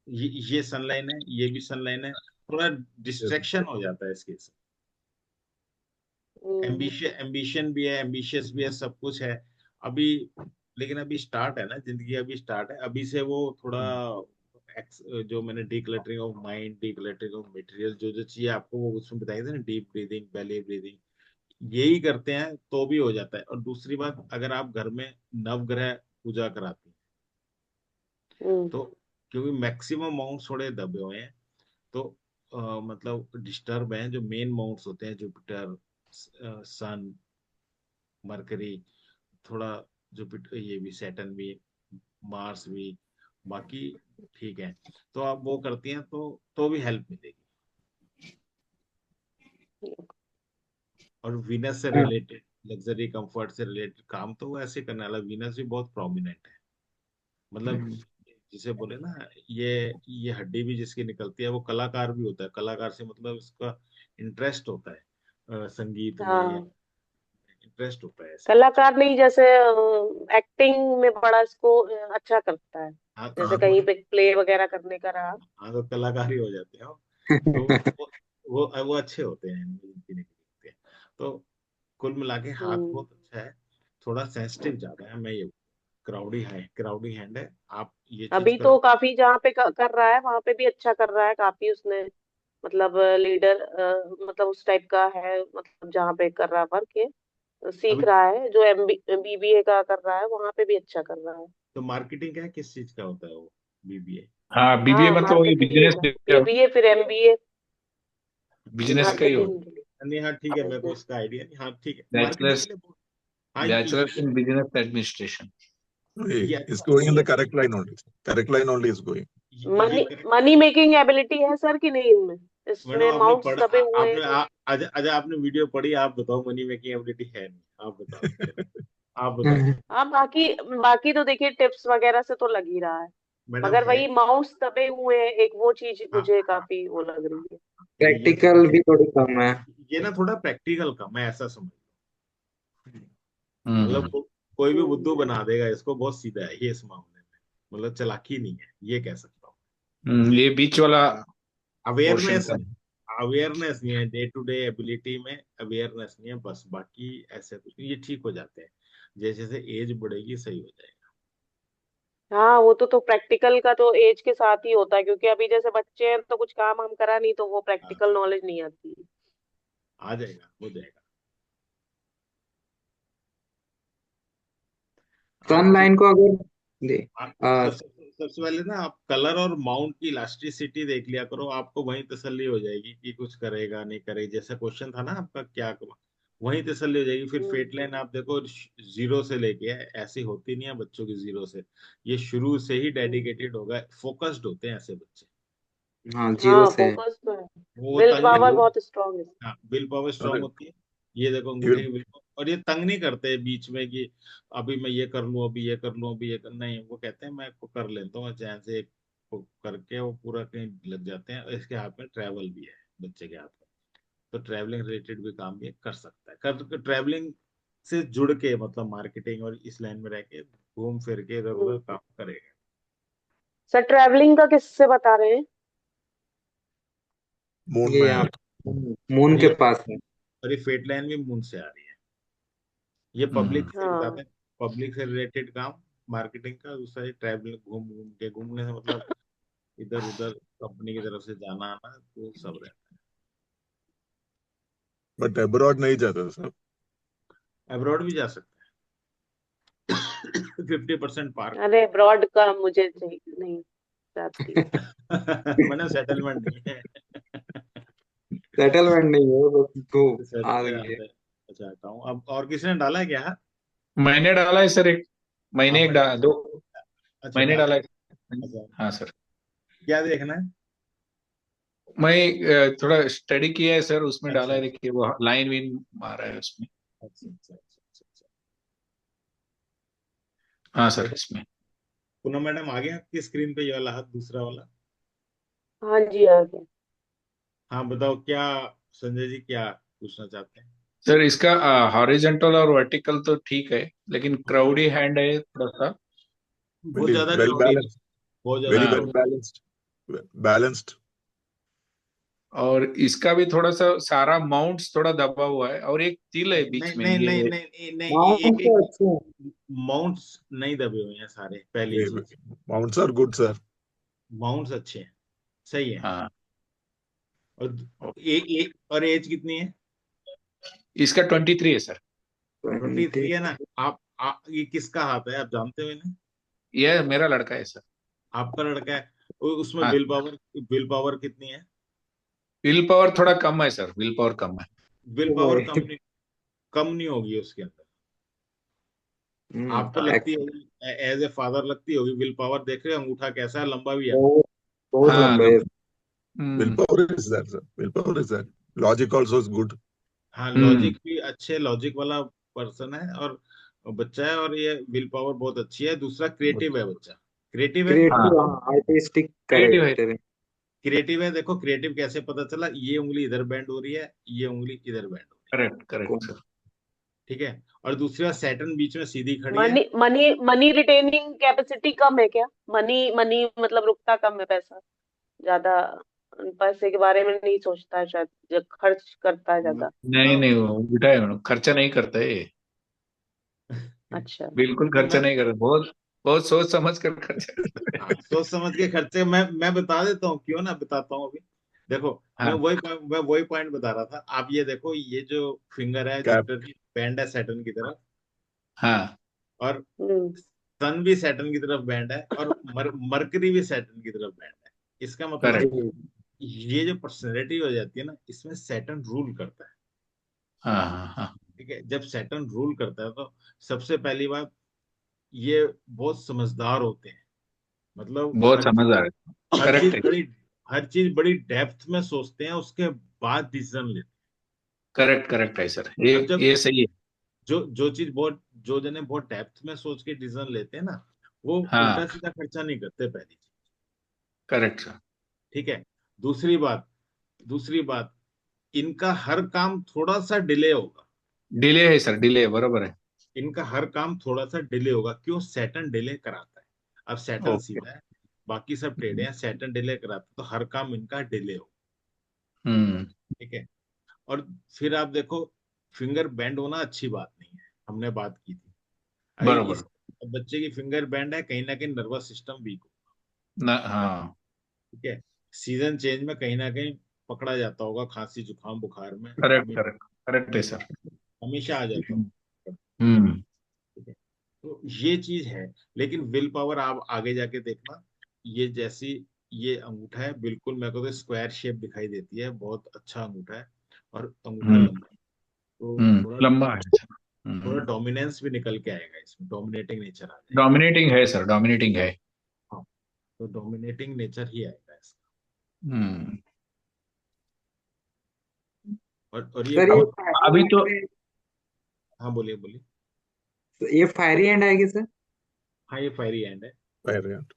ये सनलाइन है, ये भी सनलाइन है, थोड़ा Yes. डिस्ट्रैक्शन हो जाता है इसके से। हम्म। एम्बिशन भी है, एम्बिशियस भी है, सब कुछ है अभी। लेकिन अभी स्टार्ट है ना जिंदगी, अभी स्टार्ट है, अभी से वो थोड़ा जो मैंने decluttering of mind, decluttering of material, जो जो चीजें आपको वो उसमें बताई थी ना, डीप ब्रीदिंग, बेली ब्रीदिंग, यही करते हैं तो भी हो जाता है। और दूसरी बात, अगर आप घर में नवग्रह पूजा कराते हैं हम्म। तो, क्योंकि मैक्सिमम माउंट थोड़े दबे हुए हैं, तो मतलब डिस्टर्ब हैं, जो मेन माउंट्स होते हैं, जुपिटर, सन, मरकरी, थोड़ा जुपिटर, ये भी सैटर्न भी, मार्स भी, बाकी ठीक है। तो आप वो करती हैं तो भी हेल्प मिलेगी। और वीनस से हाँ। रिलेटेड, लग्जरी कंफर्ट से रिलेटेड काम तो वो ऐसे करने वाला, वीनस भी बहुत प्रोमिनेंट है। मतलब जिसे बोले ना, ये हड्डी भी जिसकी निकलती है वो कलाकार भी होता है। कलाकार से मतलब उसका इंटरेस्ट होता है, संगीत में हाँ, इंटरेस्ट होता है ऐसे बच्चों कलाकार नहीं, जैसे एक्टिंग में बड़ा इसको अच्छा करता है। को। हाँ जैसे हाँ कहीं पे प्ले वगैरह करने का रहा। हाँ, तो कलाकार ही हो जाते हैं वो। तो वो अच्छे होते हैं, जिनकी निकलते हैं। तो कुल मिला के हाथ हम्म। बहुत अच्छा है, थोड़ा सेंसिटिव ज्यादा है, मैं ये। क्राउडी हैंड है, आप ये चीज अभी करो। तो काफी जहाँ पे कर रहा है वहां पे भी अच्छा कर रहा है काफी उसने, मतलब लीडर, मतलब उस टाइप का है, मतलब जहाँ पे कर रहा है वर्क ये सीख अभी रहा है, जो बीबीए का कर रहा है वहां पे भी अच्छा कर रहा है। तो मार्केटिंग का है, किस चीज का होता है वो बीबीए? हाँ, बीबीए हाँ मतलब वही मार्केटिंग ही बिजनेस, होगा, बीबीए फिर एमबीए, बिजनेस का ही मार्केटिंग होता के लिए, नहीं हाँ ठीक है, मेरे को बिजनेस। इसका आइडिया नहीं, हाँ ठीक है, है। मार्केटिंग के बैचलर्स लिए हाँ बैचलर्स इन बिजनेस एडमिनिस्ट्रेशन। ये It's अच्छा going in ये the correct line only. Correct line only is going. ये money correct। Money making ability है सर कि नहीं इनमें, मैडम इसमें आपने माउंट्स पढ़ा दबे हुए आपने हैं कुछ? आज आज आपने वीडियो पढ़ी, आप बताओ मनी मेकिंग एबिलिटी है नहीं, आप बताओ चलो, आप बताओ। हाँ बाकी बाकी तो देखिए टिप्स वगैरह से तो लग ही रहा है, मैडम मगर है। वही माउंट्स दबे हुए हैं, एक वो चीज हाँ मुझे हाँ काफी वो लग रही है। ये थोड़ा, प्रैक्टिकल भी थोड़ी कम है। ये ना थोड़ा प्रैक्टिकल कम है, ऐसा समझ लो। मतलब हम्म कोई भी बुद्धू हम्म। बना देगा इसको, बहुत सीधा है ये इस मामले में, मतलब चालाकी नहीं है, ये कह सकता हूँ। ये बीच वाला पोर्शन अवेयरनेस का। अवेयरनेस नहीं है, डे टू डे एबिलिटी में अवेयरनेस नहीं है बस, बाकी ऐसे कुछ नहीं, ये ठीक हो जाते हैं जैसे जैसे एज बढ़ेगी, सही हो जाएगा। हाँ वो तो प्रैक्टिकल का तो एज के साथ ही होता है, क्योंकि अभी जैसे बच्चे हैं तो कुछ काम हम करा नहीं तो वो हाँ प्रैक्टिकल नॉलेज नहीं आती। आ जाएगा, हो जाएगा। आप सन लाइन को अगर दे आ, सबसे पहले ना आप कलर और माउंट की इलास्टिसिटी देख लिया करो, आपको वहीं तसल्ली हो जाएगी कि कुछ करेगा नहीं करेगा, जैसा क्वेश्चन था ना आपका क्या वहीं तसल्ली हो जाएगी। फिर फेट लाइन आप देखो, जीरो से लेके है, ऐसी होती नहीं है बच्चों की जीरो से, ये शुरू से ही डेडिकेटेड होगा, फोकस्ड होते हैं ऐसे बच्चे, हाँ जीरो हाँ से। फोकस तो है, वो विल तंग नहीं। पावर बहुत स्ट्रांग है। हाँ विल पावर स्ट्रांग Correct. होती है, ये देखो अंगूठे Even की विल पावर, और ये तंग नहीं करते बीच में कि अभी मैं ये कर लूं, अभी ये कर लूं, अभी ये कर, नहीं, वो कहते हैं मैं इसको कर लेता हूँ चैन से, एक को करके वो पूरा कहीं लग जाते हैं। और इसके हाथ में ट्रैवल भी है, बच्चे के हाथ में, तो ट्रैवलिंग रिलेटेड भी काम ये कर सकता है, कर ट्रैवलिंग से जुड़ के, मतलब मार्केटिंग और इस लाइन में रह के घूम फिर के इधर उधर काम करेगा। सर ट्रैवलिंग का किससे बता रहे हैं? moon ये में आप मून और के ये पास है। और ये फेट लाइन भी मून से आ रही है, ये हम्म पब्लिक से बताते हाँ हैं, पब्लिक से रिलेटेड काम मार्केटिंग का, दूसरा ये ट्रैवल घूम घूम के, घूमने से मतलब इधर उधर कंपनी की तरफ से जाना आना, वो सब रहता but abroad नहीं जाता सब. है। अब्रॉड भी जा सकते हैं 50% पार अरे अब्रॉड का मुझे नहीं चाहती। मैंने सेटलमेंट नहीं है सेटलमेंट नहीं है, बस दो आ सेटल गई है। चाहता हूँ अब। और किसी ने डाला है क्या? मैंने डाला है सर, एक महीने आपने दो अच्छा महीने डाला डाला है। है। अच्छा हाँ सर। क्या देखना है? मैं थोड़ा स्टडी किया है सर, उसमें डाला अच्छा है, अच्छा देखिए वो लाइन विन मारा है उसमें। अच्छा अच्छा अच्छा अच्छा अच्छा। हाँ तो सर इसमें। पूनम मैडम आ गया आपकी स्क्रीन पे ये वाला हाथ, दूसरा वाला? हाँ जी आ गया। हाँ बताओ क्या, संजय जी क्या पूछना चाहते हैं? सर इसका हॉरिजॉन्टल और वर्टिकल तो ठीक है, लेकिन क्राउडी हैंड है थोड़ा सा। बहुत Very ज्यादा well क्राउडी है, balanced. बहुत ज्यादा Very हाँ, well क्राउडी। balanced. Balanced. और इसका भी थोड़ा सा सारा माउंट्स थोड़ा दबा हुआ है, और एक तिल है बीच नहीं में नहीं नहीं ये। नहीं नहीं, माउंट एक तो एक अच्छे हैं। माउंट्स नहीं दबे हुए हैं सारे, पहली चीज। Mounts are good, sir. Mounts अच्छे हैं, सही है। हाँ, और और एज कितनी है? इसका 23 है सर। 23 20। है ना? ये किसका हाथ है, आप जानते हो इन्हें? ये मेरा लड़का है सर। आपका लड़का है? उसमें हाँ, विल पावर कितनी है? विल पावर थोड़ा कम है सर, विल पावर कम है। विल पावर ओए, कम नहीं होगी उसके अंदर, आपको हाँ, लगती होगी, एज ए फादर लगती होगी विल पावर, देख रहे हो अंगूठा कैसा है, लंबा भी है। बहुत बहुत हाँ लंबे है। हम्म Willpower is there, sir. Willpower is there. Logic also is good. हाँ हम्म लॉजिक भी अच्छे, लॉजिक वाला पर्सन है, और बच्चा है, और ये विल पावर बहुत अच्छी है। दूसरा क्रिएटिव है बच्चा, क्रिएटिव है। हाँ, क्रिएटिव, हाँ आर्टिस्टिक क्रिएटिव है। कैरेक्टर है। क्रिएटिव है, देखो क्रिएटिव कैसे पता चला, ये उंगली इधर बेंड हो रही है, ये उंगली इधर बेंड हो रही है, करेक्ट करेक्ट सर। ठीक है। और दूसरा सैटर्न बीच में सीधी खड़ी है। Money money money retaining capacity कम है क्या? मनी मनी मतलब रुकता कम है पैसा, ज्यादा पैसे के बारे में नहीं सोचता है शायद, जो खर्च करता है ज्यादा। नहीं नहीं, वो उल्टा है, खर्चा नहीं करता है ये। अच्छा। बिल्कुल तो खर्चा नहीं कर रहे, बहुत बहुत सोच समझ कर खर्चा कर रहे हाँ, हैं। सोच समझ के खर्चे मैं बता देता हूँ, क्यों ना बताता हूँ अभी। देखो, हाँ मैं वही पॉइंट बता रहा था। आप ये देखो, ये जो फिंगर है, Cap. जुपिटर की बैंड है सैटर्न की तरफ, हाँ और हम्म। सन भी सैटर्न की तरफ बैंड है, और मरकरी भी सैटर्न की तरफ बैंड है। इसका मतलब करेक्ट। ये जो पर्सनैलिटी हो जाती है ना, इसमें सैटर्न रूल करता है। हाँ हाँ हाँ, ठीक है, जब सैटर्न रूल करता है तो सबसे पहली बात, ये बहुत समझदार होते हैं। मतलब बहुत समझदार है। हर करेक्ट चीज है। बड़ी हर चीज बड़ी डेप्थ में सोचते हैं, उसके बाद डिसीजन लेते करेक्ट करेक्ट है सर, हैं। और जब ये सही है। जो चीज बहुत, जो जने बहुत डेप्थ में सोच के डिसीजन लेते हैं ना, वो हाँ उल्टा सीधा खर्चा नहीं करते, पहली चीज। Correct sir. ठीक है। दूसरी बात दूसरी बात, इनका हर काम थोड़ा सा डिले होगा। डिले है सर, डिले है, बरोबर है। इनका हर काम थोड़ा सा डिले होगा, क्यों? सैटर्न डिले कराता है। अब सैटर्न ओके। सीधा है, बाकी सब टेढ़े हैं, सैटर्न डिले कराता है, तो हर काम इनका डिले होगा। हम्म। ठीक है। और फिर आप देखो, फिंगर बेंड होना अच्छी बात नहीं है, हमने बात की थी। अरे बरोबर। इस बच्चे की फिंगर बेंड है, कहीं ना कहीं नर्वस सिस्टम वीक हो। ना हाँ। ठीक है। सीजन चेंज में कहीं ना कहीं पकड़ा जाता होगा, खांसी जुकाम बुखार में करेक्ट करेक्ट करेक्ट है सर। हमेशा आ जाता होगा। हम्म। ठीक है। तो ये चीज है। लेकिन विल पावर आप आगे जाके देखना, ये जैसी ये अंगूठा है, बिल्कुल मेरे को तो स्क्वायर शेप दिखाई देती है, बहुत अच्छा अंगूठा है, और अंगूठा हम्म। लंबा, तो थोड़ा लंबा है सर। थोड़ा डोमिनेंस भी निकल के आएगा, इसमें डोमिनेटिंग नेचर आ जाएगा। डोमिनेटिंग है सर, डोमिनेटिंग है। हाँ, तो डोमिनेटिंग नेचर ही आएगा इसका। हम्म। और ये सर अब अभी तो हाँ, बोलिए बोलिए। ये फायरी हैंड आएगी सर? हाँ, ये फायरी हैंड है। Variant.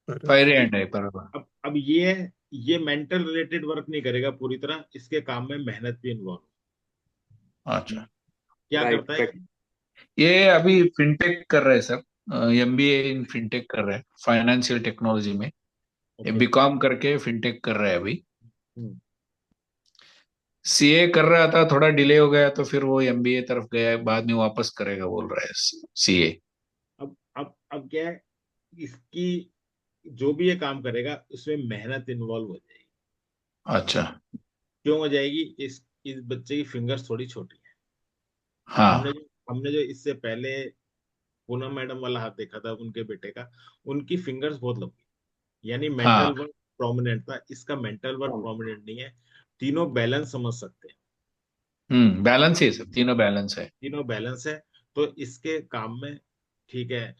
Variant. फायर एंड है, बरोबर। अब ये मेंटल रिलेटेड वर्क नहीं करेगा पूरी तरह, इसके काम में मेहनत भी इन्वॉल्व। अच्छा। क्या राइट करता है? करेक्ट। ये अभी फिनटेक कर रहे हैं सर, एमबीए इन फिनटेक कर रहे हैं, फाइनेंशियल टेक्नोलॉजी में। ये ओके। बीकॉम करके फिनटेक कर रहे हैं अभी। हम्म। सीए कर रहा था, थोड़ा डिले हो गया तो फिर वो एमबीए तरफ गया है, बाद में वापस करेगा बोल रहा है सीए। अब क्या है, इसकी जो भी ये काम करेगा उसमें मेहनत इन्वॉल्व हो जाएगी। अच्छा। क्यों हो जाएगी? इस बच्चे की फिंगर्स थोड़ी छोटी है। हमने हाँ जो हमने जो इससे पहले पूनम मैडम वाला हाथ देखा था उनके बेटे का, उनकी फिंगर्स बहुत लंबी, यानी मेंटल हाँ। वर्क प्रोमिनेंट था, इसका मेंटल वर्क प्रोमिनेंट नहीं है। तीनों बैलेंस समझ सकते हैं। बैलेंस है सर, तीनों बैलेंस है। तीनों बैलेंस है। तो इसके काम में, ठीक है,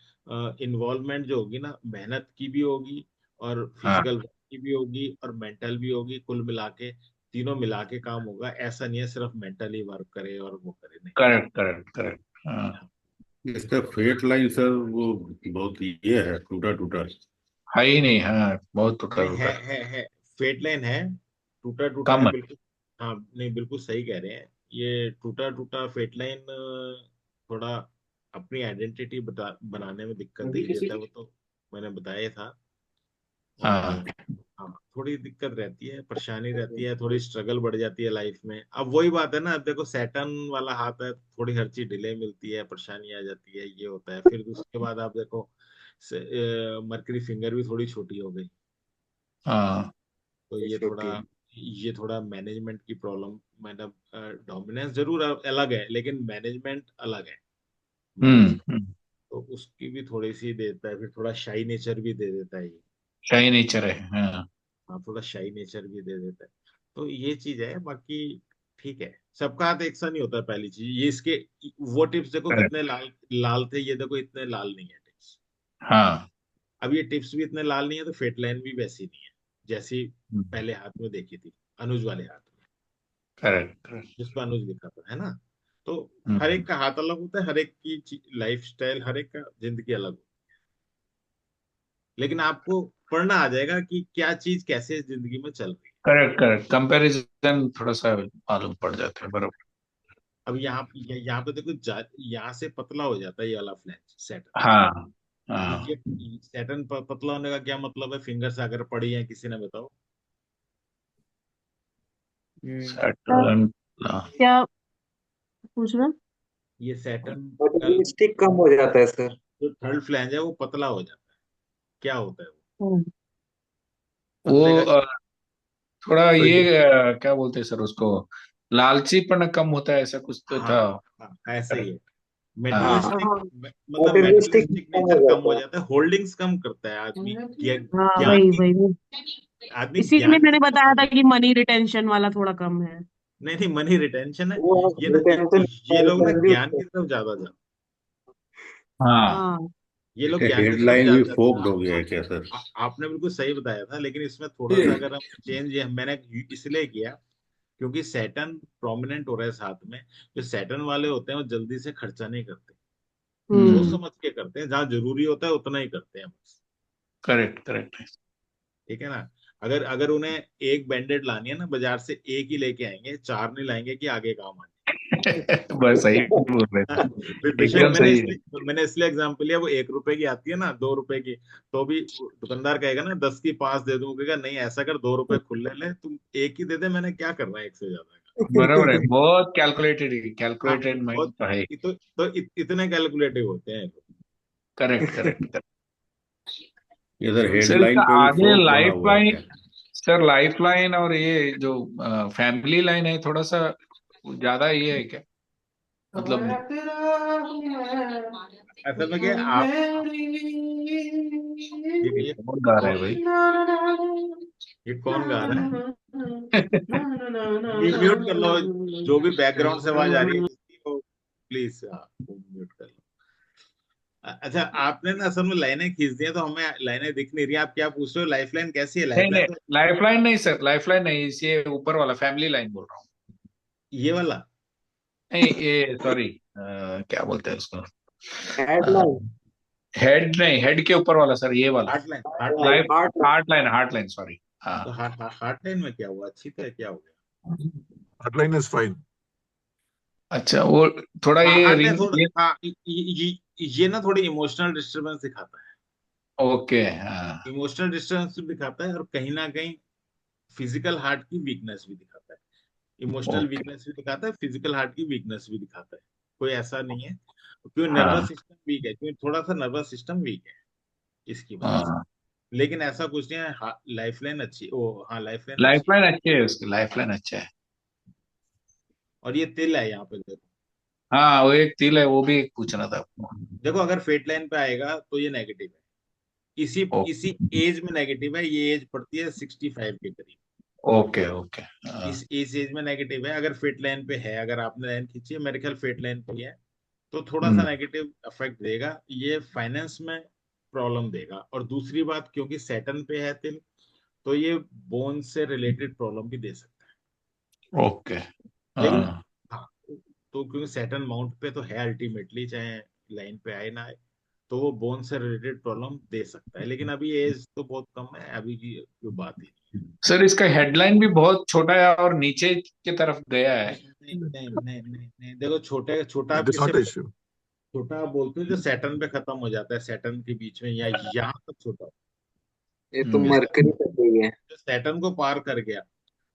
इन्वॉल्वमेंट जो होगी ना, मेहनत की भी होगी, और हाँ फिजिकल वर्क की भी होगी, और मेंटल भी होगी, कुल मिला के तीनों मिला के काम होगा। ऐसा नहीं है सिर्फ मेंटली वर्क करे और वो करे, नहीं। Correct correct correct. हाँ। इसका फेट लाइन सर वो बहुत ये है, टूटा टूटा। है ही नहीं, हाँ बहुत टूटा नहीं, टूटा। है फेट लाइन है, टूटा टूटा है कम है। बिल्कुल। हाँ, नहीं, बिल्कुल सही कह रहे हैं। ये टूटा टूटा फेट लाइन थोड़ा अपनी आइडेंटिटी बनाने में दिक्कत दे ही देता है, वो तो मैंने बताया था। और हाँ। हाँ, थोड़ी दिक्कत रहती है, परेशानी रहती है, थोड़ी स्ट्रगल बढ़ जाती है लाइफ में। अब वही बात है ना, अब देखो सैटर्न वाला हाथ है, थोड़ी हर चीज डिले मिलती है, परेशानी आ जाती है, ये होता है। फिर उसके बाद आप देखो, मरकरी फिंगर भी थोड़ी छोटी हो गई, हाँ। तो छोटी। ये थोड़ा मैनेजमेंट की प्रॉब्लम। मतलब डोमिनेंस जरूर अलग है, लेकिन मैनेजमेंट अलग है। मैनेज हम्म। तो उसकी भी थोड़ी सी दे देता है, फिर थोड़ा शाई नेचर भी दे देता है ये। शाही नेचर है, हाँ। हाँ, थोड़ा शाई नेचर भी दे देता है। तो ये चीज है, बाकी ठीक है। सबका हाथ एक सा नहीं होता, पहली चीज ये इसके। वो टिप्स देखो करेक्ट। कितने लाल लाल थे, ये देखो इतने लाल नहीं है टिप्स। हाँ। अब ये टिप्स भी इतने लाल नहीं है, तो फेट लाइन भी वैसी नहीं है जैसी पहले हाथ में देखी थी, अनुज वाले हाथ में, करेक्ट करेक्ट। जिसको अनुज लिखा था, है ना। तो हर हम्म। एक का हाथ अलग होता है, हर एक की लाइफ स्टाइल, हर एक का जिंदगी अलग होती है। लेकिन आपको पढ़ना आ जाएगा कि क्या चीज कैसे जिंदगी में चल रही है। करेक्ट करेक्ट, कंपैरिजन थोड़ा सा मालूम पड़ जाता है, बरोबर। अब यहाँ पे देखो, यहाँ से पतला हो जाता है ये वाला फ्लैंज सैटर्न। हाँ हाँ। ये सैटर्न पतला होने का क्या मतलब है? फिंगर से अगर पड़ी है, किसी ने बताओ। हम्म। Sir, Saturn. क्या पूछ रहे हैं? ये सैटर्न बट का रिस्टिक कम हो जाता है सर। जो थर्ड फ्लैंज है वो पतला हो जाता है। क्या होता है वो हम्म। पतले वो का? थोड़ा So ये it- क्या बोलते हैं सर उसको, लालचीपन कम होता है, ऐसा कुछ तो था। हाँ, हाँ ऐसे ही है। हाँ मेटलिस्टिक, हाँ मतलब मटेरियलिस्टिक मेटलिस्टिक कम हो नेचर कम हो जाता है। जाता है, होल्डिंग्स कम करता है आदमी। हाँ, ज्ञान वही की, वही वही। आदमी इसीलिए ज्ञान मैंने की बताया था तरफ। कि मनी रिटेंशन वाला थोड़ा कम है। नहीं नहीं, मनी रिटेंशन है। वो ये ना रिटेंशन ये लोग ना भी ज्ञान उसका। की तरफ ज्यादा जाते हाँ। हाँ ये लोग इसका ज्ञान की तरफ हेडलाइन भी ज्यादा जाते फोक्ड हैं। हो गया है क्या सर? आपने बिल्कुल सही बताया था, लेकिन इसमें थोड़ा सा अगर हम चेंज, ये मैंने इसलिए किया क्योंकि सैटर्न प्रोमिनेंट हो रहा है साथ में। जो सैटर्न वाले होते हैं वो जल्दी से खर्चा नहीं करते, सोच हम्म समझ के करते हैं, जहां जरूरी होता है उतना ही करते हैं बस। Correct correct. ठीक है ना? अगर अगर उन्हें एक बैंडेड लानी है ना बाजार से, एक ही लेके आएंगे, चार नहीं लाएंगे कि आगे काम आए। बस सही बोल रहे हाँ, थे, बेशक एकदम सही है। मैंने इसलिए एग्जाम्पल लिया, वो 1 रुपए की आती है ना, 2 रुपए की, तो भी दुकानदार कहेगा ना 10 की 5 दे दूं, कहेगा नहीं ऐसा कर, 2 रुपए खुले ले, तुम एक ही दे दे, मैंने क्या करना है एक से ज्यादा का। बराबर है, बहुत कैलकुलेटेड हाँ, कैलकुलेटेड माइंड बहुत। तो है। इतने कैलकुलेटिव होते हैं। Correct correct. इधर सर इसका हेडलाइन पे भी आगे फोक बना लाइफ हुआ है क्या? लाइन, सर लाइफ लाइन और ये जो फैमिली लाइन है, थोड़ा सा ज्यादा ये है क्या, मतलब। असल में क्या है, आप ये कौन गा रहा है कौन, भाई? ये कौन गा रहा है? म्यूट कर लो, जो भी बैकग्राउंड से आवाज आ रही है जिसकी, वो प्लीज म्यूट कर लो। अच्छा, आपने ना असल में लाइनें खींच दी हैं, तो हमें लाइनें दिख नहीं रही। आप क्या पूछ रहे हो, लाइफ लाइन कैसी है? लाइफ नहीं लाइन नहीं, तो लाइफ लाइन नहीं सर, लाइफ लाइन नहीं, ये ऊपर वाला फैमिली लाइन बोल रहा हूँ। ये वाला नहीं ये सॉरी, क्या बोलते हैं उसको, हेडलाइन हेड नहीं, हेड के ऊपर वाला सर, ये वाला heart line, heart line. Life, heart heart line sorry. हाँ। तो हार्ट लाइन में क्या हुआ? अच्छी तो है, क्या हो गया? Hotline is fine. अच्छा वो थोड़ा हाँ, ये हार्ट लाइन रिंग थोड़ा, ये। हाँ ये ना थोड़ी इमोशनल डिस्टरबेंस दिखाता है। ओके हाँ। इमोशनल डिस्टरबेंस भी दिखाता है, और कहीं ना कहीं फिजिकल हार्ट की वीकनेस भी दिखाता है। Emotional okay. वीकनेस भी दिखाता है, फिजिकल हार्ट की वीकनेस भी दिखाता है। कोई ऐसा नहीं है, क्योंकि नर्वस हाँ सिस्टम वीक है, क्योंकि थोड़ा सा नर्वस सिस्टम वीक है इसकी वजह से। हाँ, लेकिन ऐसा कुछ नहीं है, लाइफ लाइन अच्छी, ओ हाँ लाइफ लाइन लाइफ अच्छी है। लाइन अच्छी है उसकी, लाइफ लाइन अच्छा है। और ये तिल है यहाँ पे, देखो। हाँ वो एक तिल है, वो भी एक पूछना था आपको। देखो अगर फेट लाइन पे आएगा तो ये नेगेटिव है, इसी ओके इसी एज में नेगेटिव है। ये एज पड़ती है 65 के करीब। Okay okay. हाँ इस एज में नेगेटिव है। अगर फेट लाइन पे है, अगर आपने लाइन खींची है, मेरे ख्याल फेट लाइन पे ही है, तो थोड़ा सा हम्म, नेगेटिव इफेक्ट देगा ये, फाइनेंस में प्रॉब्लम देगा। और दूसरी बात, क्योंकि सैटर्न पे है तिल, तो ये बोन से रिलेटेड प्रॉब्लम भी दे सकता है। ओके। लेकिन हाँ हाँ, तो क्योंकि सैटर्न माउंट पे तो है अल्टीमेटली, चाहे लाइन पे आए ना आए, तो वो बोन से रिलेटेड प्रॉब्लम दे सकता है। लेकिन अभी एज तो बहुत कम है, अभी की कोई बात ही सर, इसका हेडलाइन भी बहुत छोटा है और नीचे की तरफ गया है। नहीं। नहीं, देखो छोटे छोटा That आप is किसे, not the issue. छोटा आप बोलते हो जो सैटर्न पे खत्म हो जाता है, सैटर्न के बीच में या यहाँ तक छोटा। ये तो हम्म, मरकरी तक गई है। जो सैटर्न को पार कर गया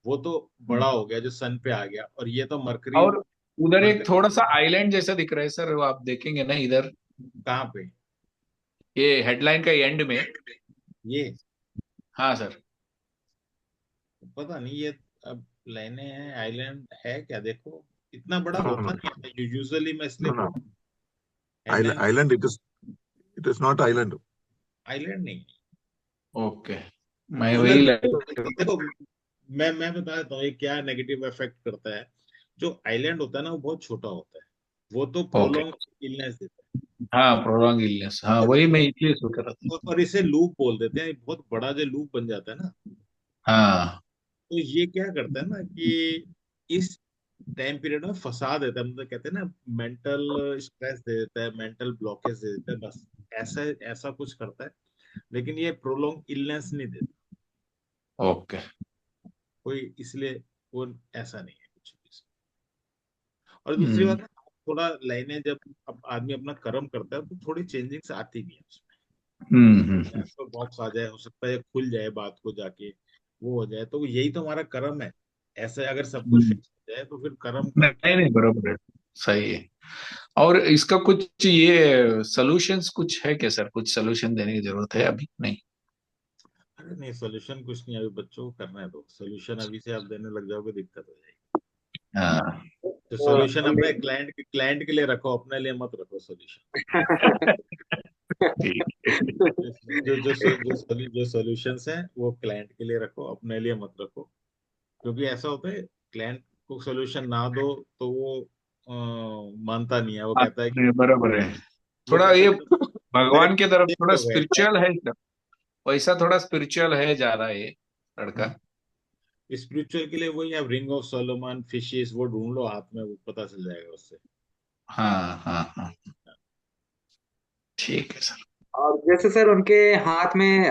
वो तो बड़ा हो गया, जो सन पे आ गया, और ये तो मरकरी। और उधर एक मरकरी थोड़ा सा आइलैंड जैसा दिख रहा है सर, वो आप देखेंगे ना इधर, कहाँ पे? ये हेडलाइन का एंड में। ये हाँ सर। पता नहीं ये, अब लाइनें हैं, आइलैंड है क्या, देखो इतना बड़ा No, होता no, नहीं है यूजुअली, मैं इसलिए no, बोल no. रहा हूँ। Headline Island. It is not island. Island नहीं ओके, मैं है वही उधर। लग। देखो मैं बता देता हूँ ये क्या नेगेटिव इफेक्ट करता है। जो आइलैंड होता है ना वो बहुत छोटा होता है, वो तो ओके। प्रोलॉन्ग इलनेस देता है। हाँ प्रोलॉन्ग इलनेस, हाँ देखो वही मैं इसलिए सोच रहा था। और इसे लूप बोल देते हैं, बहुत बड़ा जो लूप बन जाता है ना, हाँ तो ये क्या करता है ना कि इस टाइम पीरियड में फंसा देता है, मतलब कहते हैं ना मेंटल स्ट्रेस दे देता है, मेंटल ब्लॉकेज दे देता है, बस ऐसा ऐसा कुछ करता है। लेकिन ये प्रोलॉन्ग इलनेस नहीं देता ओके। कोई, इसलिए वो ऐसा नहीं है कुछ भी। और दूसरी हम्म बात है, थोड़ा लाइनें जब अब आदमी अपना कर्म करता है तो थोड़ी चेंजिंग्स आती भी है उसमें। हम्म। तो बॉक्स आ जाए, हो सकता है खुल जाए बात को जाके, वो हो जाए, तो यही तो हमारा कर्म है। ऐसे अगर सब कुछ हम्म। फिक्स हो जाए तो फिर कर्म का नहीं क्या? नहीं बराबर है, सही है। और इसका कुछ ये सॉल्यूशंस कुछ है क्या सर? कुछ सॉल्यूशन देने की जरूरत है अभी नहीं? अरे नहीं, सोल्यूशन कुछ नहीं, अभी बच्चों को करना है, तो सोल्यूशन अभी से आप देने लग जाओगे दिक्कत हो जाएगी। हाँ तो सोल्यूशन अपने मैं क्लाइंट के लिए रखो, अपने लिए मत रखो सोल्यूशन। ठीक। जो सॉल्यूशंस है वो क्लाइंट के लिए रखो, अपने लिए मत रखो। क्योंकि ऐसा होता है, क्लाइंट को सॉल्यूशन ना दो तो वो मानता नहीं है, वो हाँ, कहता है कि नहीं, बराबर है। वो थोड़ा कहता ये है मेरे भगवान की तरफ बच्चे थोड़ा हो गए। स्पिरिचुअल है इसका। वैसा थोड़ा स्पिरिचुअल है ज्यादा ये लड़का। स्पिरिचुअल के लिए वही, आप रिंग ऑफ सोलोमन, फिशेस वो ढूंढ लो हाथ में, वो पता चल जाएगा उससे। हाँ हाँ हाँ, ठीक है सर। और जैसे सर उनके हाथ में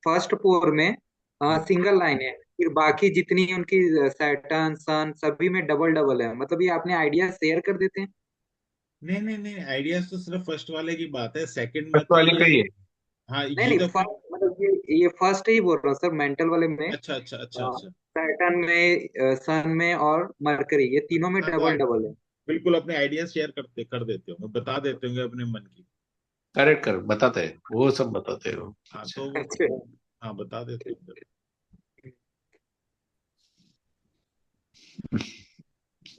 फर्स्ट पोर में सिंगल लाइन है, फिर बाकी जितनी उनकी सैटर्न सन सभी में डबल डबल है, मतलब ये अपने आइडिया शेयर कर देते हैं। नहीं नहीं नहीं, आइडियाज तो सिर्फ फर्स्ट वाले की बात है, सेकंड में फर्स्ट तो वाले का ये। ही है। हाँ, नहीं ये नहीं, तो फिर। फर्स्ट मतलब ये फर्स्ट ही बोल रहा हूँ सर, मेंटल वाले में अच्छा अच्छा अच्छा अच्छा। सैटर्न में सन में और मरकरी, ये तीनों में हाँ, तो डबल आप डबल है। बिल्कुल अपने आइडियाज शेयर कर देते हो, बता देते होंगे अपने मन की। करेक्ट कर बताते हैं, वो सब बताते हैं वो। हाँ अच्छा। तो वो, अच्छा। हाँ बता देते होंगे।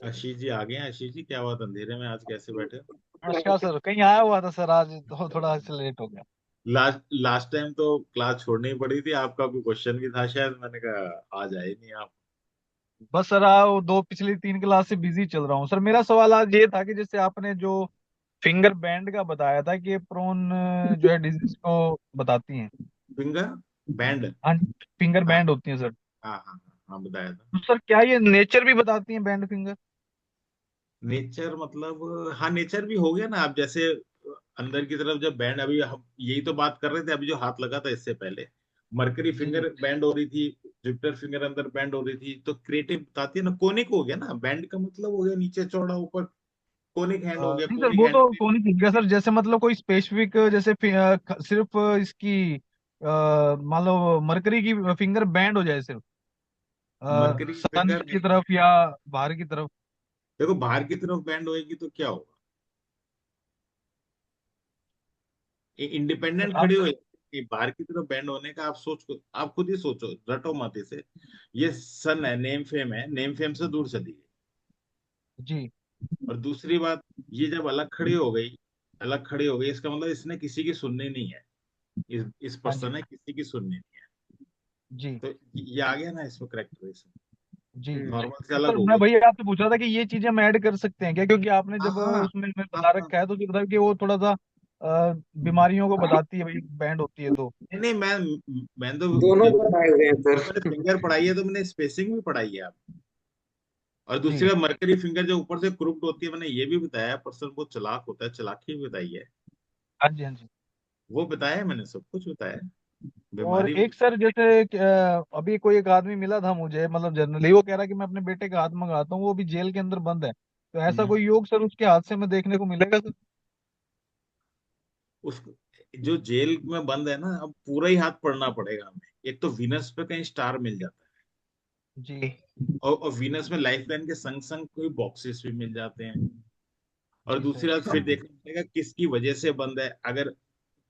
आशीष जी आ गए हैं। आशीष जी, क्या बात, अंधेरे में आज कैसे बैठे हो? नमस्कार सर, कहीं आया हुआ था सर, आज तो थोड़ा सा लेट हो गया। लास्ट लास्ट टाइम तो क्लास छोड़नी ही पड़ी थी, आपका कोई क्वेश्चन भी था शायद, मैंने कहा आज आए नहीं आप। बस सर वो दो पिछली 3 क्लास से बिजी चल रहा हूँ सर। मेरा सवाल आज ये था कि जैसे आपने जो फिंगर बैंड का बताया था कि ये प्रोन जो है डिजीज को बताती हैं। Finger band. हाँ, फिंगर हाँ बैंड होती हैं सर। हाँ हाँ हाँ हाँ, बताया था। तो सर क्या ये नेचर भी बताती हैं बैंड फिंगर? नेचर मतलब, हाँ नेचर भी हो गया ना। आप जैसे अंदर की तरफ जब बैंड, अभी हम यही तो बात कर रहे थे, अभी जो हाथ लगा था इससे पहले, मरकरी जी जी। फिंगर बैंड हो रही थी, जुपिटर फिंगर अंदर बैंड हो रही थी, तो क्रिएटिव बताती है ना, कोनिक हो गया ना, बैंड का मतलब हो गया नीचे चौड़ा, ऊपर कोनिक हैंड हो गया, नहीं सर, कोनिक वो हैंड। तो कौन सी चीज है सर? जैसे मतलब कोई स्पेसिफिक, जैसे सिर्फ इसकी मान लो मरकरी की फिंगर बैंड हो जाए सिर्फ मरकरी सन फिंगर की नहीं। तरफ या बाहर की तरफ। देखो बाहर की तरफ बैंड होएगी तो क्या होगा, इंडिपेंडेंट आप खड़ी हुई। कि बाहर की तरफ बैंड होने का आप आप खुद ही सोचो, रटो मत इसे। ये सन है, नेम फेम है, नेम फेम से दूर चली गई। जी। और दूसरी बात, ये जब अलग खड़ी हो गई, इसका मतलब इसने किसी की सुननी नहीं है। इस हाँ जी। पर्सन ने किसी की सुननी नहीं है। जी तो ये आ गया ना इसमें करेक्टरेशन, जी। नॉर्मल से तो अलग सर हो मैं गई। भैया आपसे पूछ रहा था कि ये चीजें हम ऐड कर सकते हैं क्या? क्योंकि आपने हाँ जब हाँ उसमें में हाँ बता हाँ। रखा है तो बता कि वो थोड़ा सा बीमारियों को बताती है भाई, बैंड होती है तो। नहीं नहीं, मैं तो दोनों बताए हुए हैं जब मैंने सर। फिंगर पढ़ाई है तो मैंने स्पेसिंग भी पढ़ाई है। और दूसरी जी। बात, मरकरी फिंगर जो ऊपर से क्रुप्ड होती है, मैंने ये भी बताया, पर्सन बहुत चालाक होता है, चालाकी भी बताई है। हाँ जी, हाँ जी। वो बताया है, मैंने सब कुछ बताया है, और बीमारी भी। एक सर जैसे अभी कोई एक आदमी मिला था मुझे, मतलब जनरली वो कह रहा कि मैं अपने बेटे का हाथ मंगाता हूँ, वो भी जेल के अंदर बंद है, तो ऐसा हम्म, कोई योग सर उसके हाथ से में देखने को मिलेगा सर? उस जो जेल में बंद है ना, अब पूरा ही हाथ पढ़ना पड़ेगा हमें। एक तो वीनस पे कहीं स्टार मिल जाता है, जी और वीनस में लाइफ लाइन के संग संग कोई बॉक्सेस भी मिल जाते हैं। और जी दूसरी सर। बात, फिर देखना पड़ेगा किसकी वजह से बंद है। अगर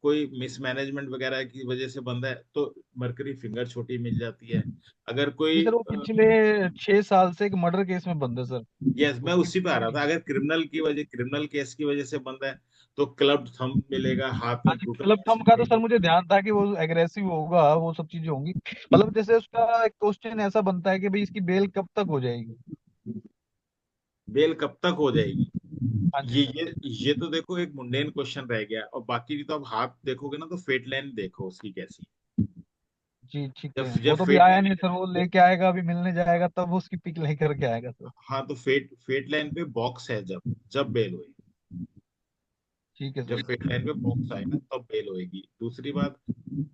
कोई मिसमैनेजमेंट वगैरह की वजह से बंद है तो मरकरी फिंगर छोटी मिल जाती है। अगर जी कोई सर, वो पिछले 6 साल से एक मर्डर केस में बंद है सर। यस, मैं उसकी उसी पे आ रहा था, अगर क्रिमिनल केस की वजह से बंद है तो क्लब थंब मिलेगा, हाथ में अच्छा, ब्रूटल क्लब फॉर्स थंब का तो मिलेगी। सर मुझे ध्यान था कि वो एग्रेसिव होगा, वो सब चीजें होंगी। मतलब जैसे उसका एक क्वेश्चन ऐसा बनता है कि भाई इसकी बेल कब तक हो जाएगी? बेल कब तक हो जाएगी? हाँ जी ये सर। ये ये तो देखो एक मुंडेन क्वेश्चन रह गया, और बाकी की तो आप हाथ देखोगे ना तो फेट लाइन देखो उसकी कैसी जी ठीक है। है, जब वो तो भी फेट आया लाइन, नहीं सर, वो लेके आएगा, अभी मिलने जाएगा तब उसकी पिक लेकर के आएगा सर। हाँ तो फेट लाइन पे बॉक्स है, जब जब बेल हुई, ठीक है जब सर। फेट लाइन पे बॉक्स आए ना तब बेल होएगी। दूसरी बात,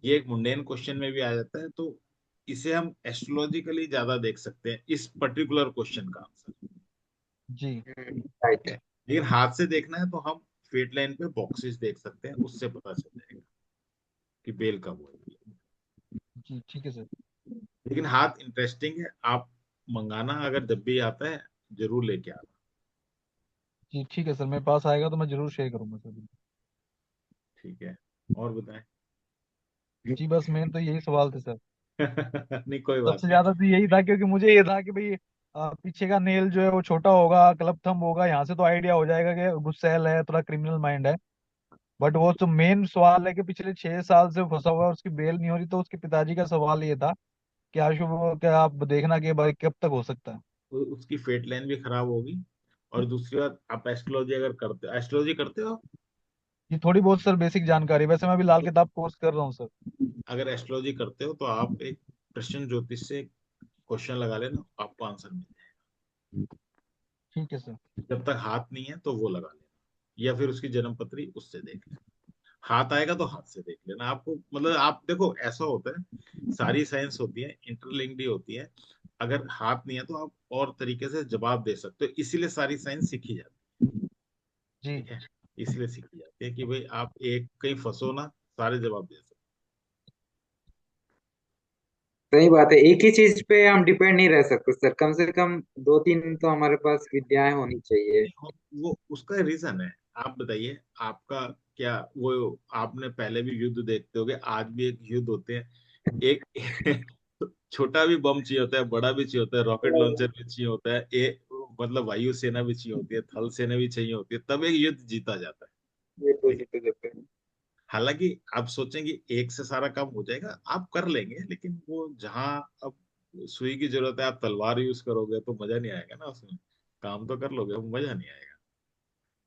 ये एक मुंडेन क्वेश्चन में भी आ जाता है, तो इसे हम एस्ट्रोलॉजिकली ज्यादा देख सकते हैं, इस पर्टिकुलर क्वेश्चन का आंसर। जी ठीक राइट। है, लेकिन हाथ से देखना है तो हम फेट लाइन पे बॉक्सेस देख सकते हैं, उससे पता चल जाएगा कि बेल कब होगी। जी ठीक है सर। लेकिन हाथ इंटरेस्टिंग है, आप मंगाना, अगर जब भी आता है जरूर लेके आना। जी ठीक है सर, मेरे पास आएगा तो मैं जरूर शेयर करूंगा सर। ठीक है, और बताएं। जी बस मेन तो यही सवाल थे सर। नहीं कोई बात सबसे नहीं। ज्यादा तो यही था, क्योंकि मुझे ये था कि भाई पीछे का नेल जो है वो छोटा होगा, क्लब थंब होगा, यहाँ से तो आइडिया हो जाएगा कि गुस्सैल है, थोड़ा क्रिमिनल माइंड है। बट वो तो मेन सवाल है कि पिछले 6 साल से फंसा हुआ है, उसकी बेल नहीं हो रही। तो उसके पिताजी का सवाल ये था कि आशु, क्या आप देखना कि भाई कब तक हो सकता है। उसकी फेट लाइन भी खराब होगी। और दूसरी बात, आप एस्ट्रोलॉजी अगर करते हो, एस्ट्रोलॉजी करते हो, ये थोड़ी बहुत सर बेसिक जानकारी, वैसे मैं अभी लाल किताब कोर्स कर रहा हूँ सर। अगर एस्ट्रोलॉजी करते हो तो आप एक कृष्ण ज्योतिष से क्वेश्चन लगा लेना, आपको आंसर मिल जाएगा। ठीक है सर। जब तक हाथ नहीं है तो वो लगा लेना, या फिर उसकी जन्म पत्री उससे देख लेना। हाथ आएगा तो हाथ से देख लेना। आपको मतलब, आप देखो ऐसा होता है, सारी साइंस होती है इंटरलिंक्ड ही होती है। अगर हाथ नहीं है तो आप और तरीके से जवाब दे सकते हो, इसीलिए सारी साइंस सीखी जाती है। जी। ठीक है, इसलिए सीखी जाती है कि भाई आप एक कहीं फंसो ना, सारे जवाब दे सकते सही बात है, एक ही चीज पे हम डिपेंड नहीं रह सकते सर, कम से कम दो तीन तो हमारे पास विद्याएं होनी चाहिए। हो। वो उसका रीजन है। आप बताइए, आपका क्या वो, आपने पहले भी युद्ध देखते होगे, आज भी एक युद्ध होते हैं। एक छोटा भी बम चाहिए होता है, बड़ा भी चाहिए होता है, रॉकेट लॉन्चर भी चाहिए होता है, मतलब वायु सेना भी चाहिए होती है, थल सेना भी चाहिए होती है, तब एक युद्ध जीता जाता है। ये तो ठीक है, जीते जाते हैं। हालांकि आप सोचेंगे एक से सारा काम हो जाएगा, आप कर लेंगे, लेकिन वो जहां अब सुई की जरूरत है, आप तलवार यूज करोगे तो मजा नहीं आएगा ना उसमें। काम तो कर लोगे, वो मजा नहीं आएगा।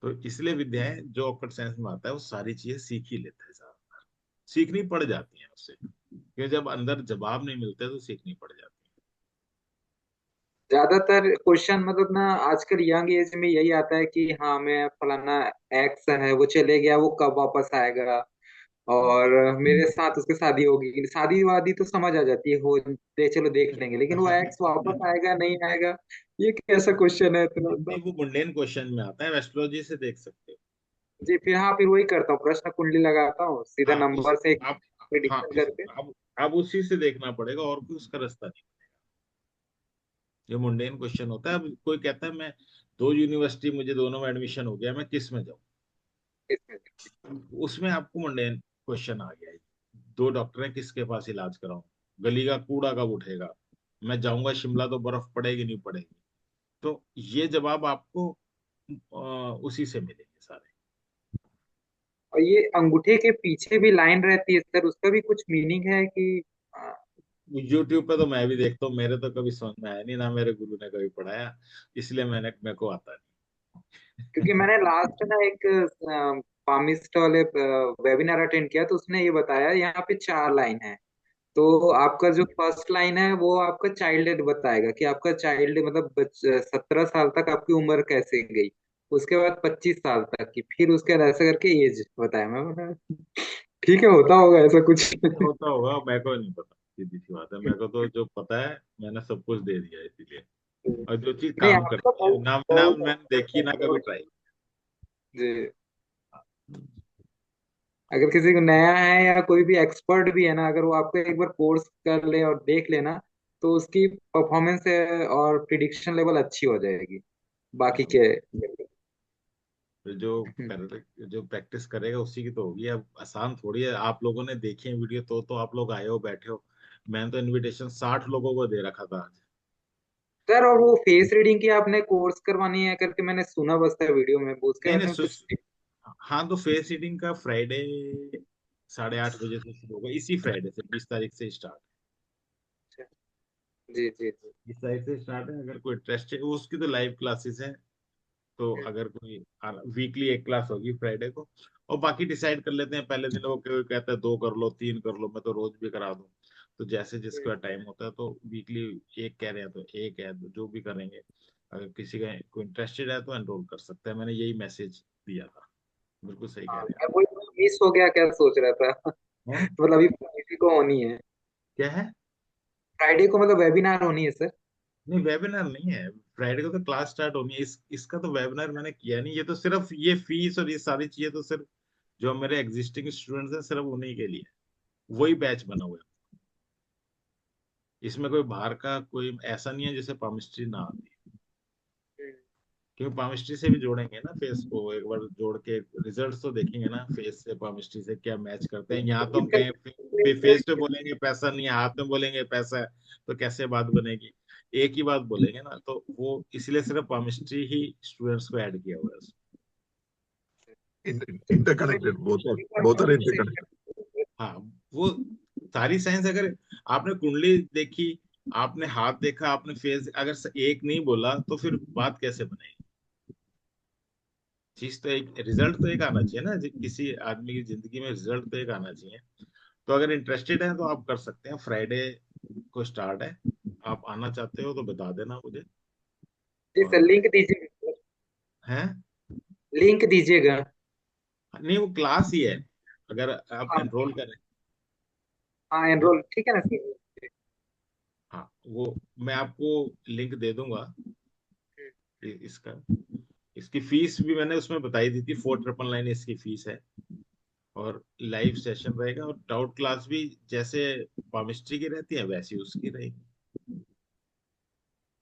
तो इसलिए विद्याएं जो ऑकल्ट साइंस में आता है वो सारी चीजें सीख ही लेते हैं ज्यादातर। सीखनी पड़ जाती है उससे, क्योंकि जब अंदर जवाब नहीं मिलते तो सीखनी पड़ जाती ज्यादातर क्वेश्चन मतलब ना आजकल यंग एज में यही आता है कि हाँ मैं फलाना एक्स है वो चले गया, वो कब वापस आएगा, है। और मेरे साथ उसकी शादी होगी, शादी वादी तो समझ आ जाती है, हो दे चलो देख लेंगे, लेकिन वो एक्स वापस आएगा नहीं आएगा, ये कैसा क्वेश्चन है इतना नहीं, मतलब। वो मुंडेन क्वेश्चन में आता है, एस्ट्रोलॉजी से देख सकते हो। जी फिर हाँ, फिर वही करता हूँ, प्रश्न कुंडली लगाता हूँ सीधा हाँ उस नंबर से आप हाँ प्रिडिक्शन करके। अब उसी से देखना पड़ेगा, और कोई उसका रास्ता नहीं। जो मुंडेन क्वेश्चन होता है, अब कोई कहता है मैं दो यूनिवर्सिटी, मुझे दोनों में एडमिशन हो गया, मैं किस में जाऊँ, इसमें उसमें आपको मुंडेन क्वेश्चन आ गया है। दो डॉक्टर हैं, किसके पास इलाज कराऊं, गली का कूड़ा कब उठेगा, मैं जाऊंगा शिमला तो बर्फ पड़ेगी नहीं पड़ेगी। तो ये जवाब आपको उसी से मिलेंगे सारे। और ये अंगूठे के पीछे भी लाइन रहती है सर, उसका भी कुछ मीनिंग है कि आ, यूट्यूब पे तो मैं भी देखता हूँ, मेरे तो कभी समझ में आया नहीं, ना मेरे गुरु ने कभी पढ़ाया, इसलिए मेरे को आता क्योंकि मैंने लास्ट ना एक पामिस्ट वाले वेबिनार अटेंड किया, तो उसने ये बताया यहाँ पे चार लाइन है। तो आपका जो फर्स्ट लाइन है वो आपका चाइल्ड बताएगा कि आपका चाइल्ड मतलब 17 साल तक आपकी उम्र कैसे गई, उसके बाद 25 साल तक की, फिर उसके बाद ऐसा करके एज बताया। मैं बोला ठीक है, होता होगा ऐसा कुछ। नहीं। होता होगा, मेरे को नहीं पता, सीधी सी बात है, मेरे को तो जो पता है मैंने सब कुछ दे दिया इसीलिए। और जो चीज नहीं काम आपका करती है, ना ना मैंने देखी ना कभी ट्राई। जी, अगर किसी को नया है या कोई भी एक्सपर्ट भी है ना, अगर वो आपको एक बार कोर्स कर ले और देख लेना, तो उसकी परफॉर्मेंस और प्रिडिक्शन लेवल अच्छी हो जाएगी बाकी हाँ, के। तो जो प्रैक्टिस करेगा उसी की तो होगी। अब आसान थोड़ी है, आप लोगों ने देखी है वीडियो तो आप लोग आए हो बैठे हो। मैंने तो इनविटेशन 60 लोगों को दे रखा था आज। सर और वो फेस रीडिंग की आपने कोर्स करवानी है करके मैंने सुना, बस था वीडियो में, वो उसके नहीं बारे नहीं में कुछ। हाँ, तो फेस रीडिंग का फ्राइडे 8:30 बजे से शुरू होगा, इसी फ्राइडे से 20 तारीख से स्टार्ट। जी जी जी। 20 तारीख से स्टार्ट है, अगर कोई इंटरेस्ट है उसकी तो लाइव क्लासेस है। तो अगर कोई वीकली एक क्लास होगी फ्राइडे को। और बाकी डिसाइड कर लेते हैं पहले दिन, वो कोई कहता है 2 कर लो 3 कर लो, मैं तो रोज भी करा दूं। तो जैसे जिसका टाइम होता है, तो वीकली एक कह रहे हैं तो एक है, तो जो भी करेंगे। अगर किसी का कोई इंटरेस्टेड है तो एनरोल कर सकते हैं, मैंने यही मैसेज दिया था। बिल्कुल सही कह हाँ, रहे हैं मैं वही मिस हो गया क्या सोच रहा था। आप। हैं? मतलब अभी फ्राइडे को होनी है, क्या है? फ्राइडे को मतलब वेबिनार होनी है सर। नहीं, वेबिनार नहीं है, फ्राइडे को तो क्लास स्टार्ट होनी है। इसका तो वेबिनार मैंने किया नहीं, ये तो सिर्फ ये फीस और ये सारी चीजें तो सिर्फ जो मेरे एग्जिस्टिंग स्टूडेंट्स हैं सिर्फ उन्हीं के लिए, वही बैच बना हुआ है। इसमें कोई बाहर का कोई ऐसा नहीं है जिसे पामिस्ट्री ना आती, क्योंकि पामिस्ट्री से भी जोड़ेंगे ना फेस को, एक बार जोड़ के रिजल्ट तो देखेंगे ना फेस से पामिस्ट्री से क्या मैच करते हैं। यहाँ तो हम कहें फेस पे बोलेंगे पैसा नहीं है, हाथ में बोलेंगे पैसा है, तो कैसे बात बनेगी। एक ही बात बोलेंगे ना, तो वो इसलिए सिर्फ पामिस्ट्री ही स्टूडेंट्स को ऐड किया हुआ है उसमें। Interconnected. Both are interconnected. हाँ, वो सारी साइंस, अगर आपने कुंडली देखी, आपने हाथ देखा, आपने फेस, अगर एक नहीं बोला तो फिर बात कैसे बनेगी। चीज तो एक, रिजल्ट तो एक आना चाहिए ना किसी आदमी की जिंदगी में, रिजल्ट तो एक आना चाहिए। तो अगर इंटरेस्टेड है तो आप कर सकते हैं, फ्राइडे को स्टार्ट है। आप आना चाहते हो तो बता देना मुझे। जी सर, और लिंक दीजिएगा। हैं, लिंक दीजिएगा। नहीं वो क्लास ही है, अगर आप हाँ एनरोल करें। हाँ, एनरोल ठीक है ना सर। हाँ, वो मैं आपको लिंक दे दूंगा इसका। इसकी फीस भी मैंने उसमें बताई दी थी, 4999 इसकी फीस है। और लाइव सेशन रहेगा, और डाउट क्लास भी जैसे केमिस्ट्री की रहती है वैसी उसकी रहेगी।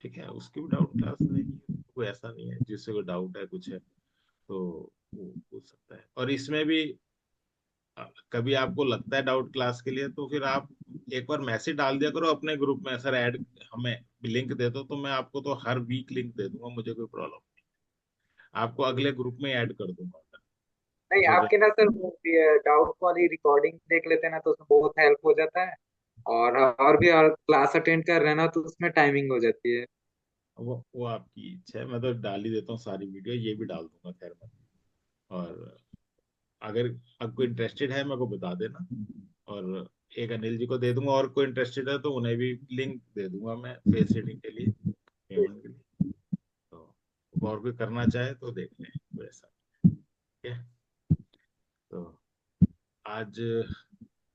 ठीक है, उसकी भी डाउट क्लास रहेगी, कोई ऐसा नहीं है जिससे कोई डाउट है कुछ है तो वो पूछ सकता है। और इसमें भी कभी आपको लगता है डाउट क्लास के लिए, तो फिर आप एक बार मैसेज डाल दिया करो अपने ग्रुप में, सर ऐड हमें लिंक दे दो, तो मैं आपको तो हर वीक लिंक दे दूंगा, मुझे कोई प्रॉब्लम नहीं। आपको अगले ग्रुप में ऐड कर दूंगा। नहीं, जो आपके ना सर वो डाउट वाली रिकॉर्डिंग देख लेते हैं ना, तो उसमें बहुत हेल्प हो जाता है। और भी और क्लास अटेंड कर रहे हैं ना, तो उसमें टाइमिंग हो जाती है। वो आपकी इच्छा है, मैं तो डाल ही देता हूँ सारी वीडियो, ये भी डाल दूंगा खैर मैं। और अगर आपको इंटरेस्टेड है मेरे को बता देना, और एक अनिल जी को दे दूंगा, और कोई इंटरेस्टेड है तो उन्हें भी लिंक दे दूंगा मैं फेस रीडिंग के लिए, पेमेंट के लिए। तो और कोई करना चाहे तो देख लें, कोई ऐसा ठीक है। तो आज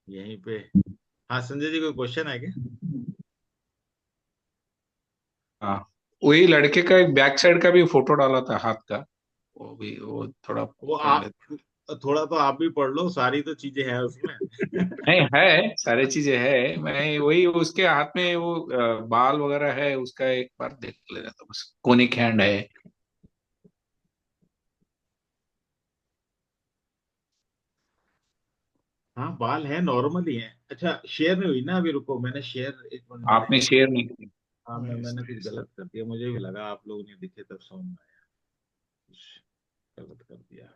यहीं पे, हाँ संजय जी कोई क्वेश्चन है क्या? हाँ, वही लड़के का एक बैक साइड का भी फोटो डाला था हाथ का, वो भी वो थोड़ा वो पढ़ आप लेते। थोड़ा तो आप भी पढ़ लो, सारी तो चीजें हैं उसमें। नहीं है, सारी चीजें है, मैं वही उसके हाथ में वो बाल वगैरह है उसका, एक बार देख लेना था बस, कोनिक हैंड है। हाँ बाल है, नॉर्मल ही है। अच्छा शेयर नहीं हुई ना अभी, रुको मैंने शेयर, एक मिनट मैंने, आपने शेयर नहीं किया। हाँ मैंने कुछ गलत कर दिया, मुझे भी लगा आप लोग नहीं दिखे तब समझ में आया, कुछ गलत कर दिया।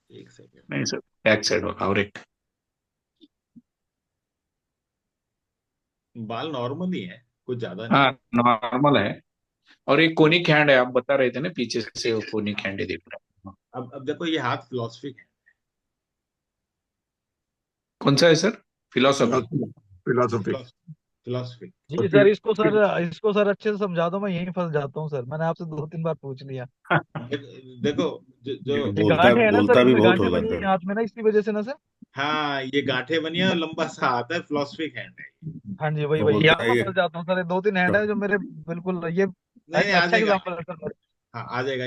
एक सेकेंड। नहीं सर, बैक साइड होगा और एक। बाल नॉर्मल ही है, कुछ ज्यादा नहीं हाँ, है। नॉर्मल है। और एक कोनिक हैंड है, आप बता रहे थे ना पीछे से वो कोनिक हाँ, हैंड ही दिख रहा है। अब देखो ये हाथ फिलोसफी है। कौन सा है sir? Philosophy. Philosophy. Philosophy. Philosophy. जी सर, इसको सर अच्छे से समझा दो, मैं यहीं फंस जाता हूँ सर, मैंने आपसे 2-3 बार पूछ लिया। देखो जो ये ये बोलता गांठें है ना सर, बोलता भी इसमें बहुत गांठें होगा बनी सर। है हाथ में ना, इसी वजह से ना सर। हाँ ये गांठें बनी है और लंबा सा हाथ है, फिलोसफी हैंड है। हाँ जी, वही तो वही, बोलता यहाँ है मैं ये फंस जाता हूँ सर, ये 2-3 हैंड है जो मेरे बिल्कुल ये नहीं नहीं आ अच्छा जाएगा। एग्जाम्पल है सर। हाँ आ जाएगा,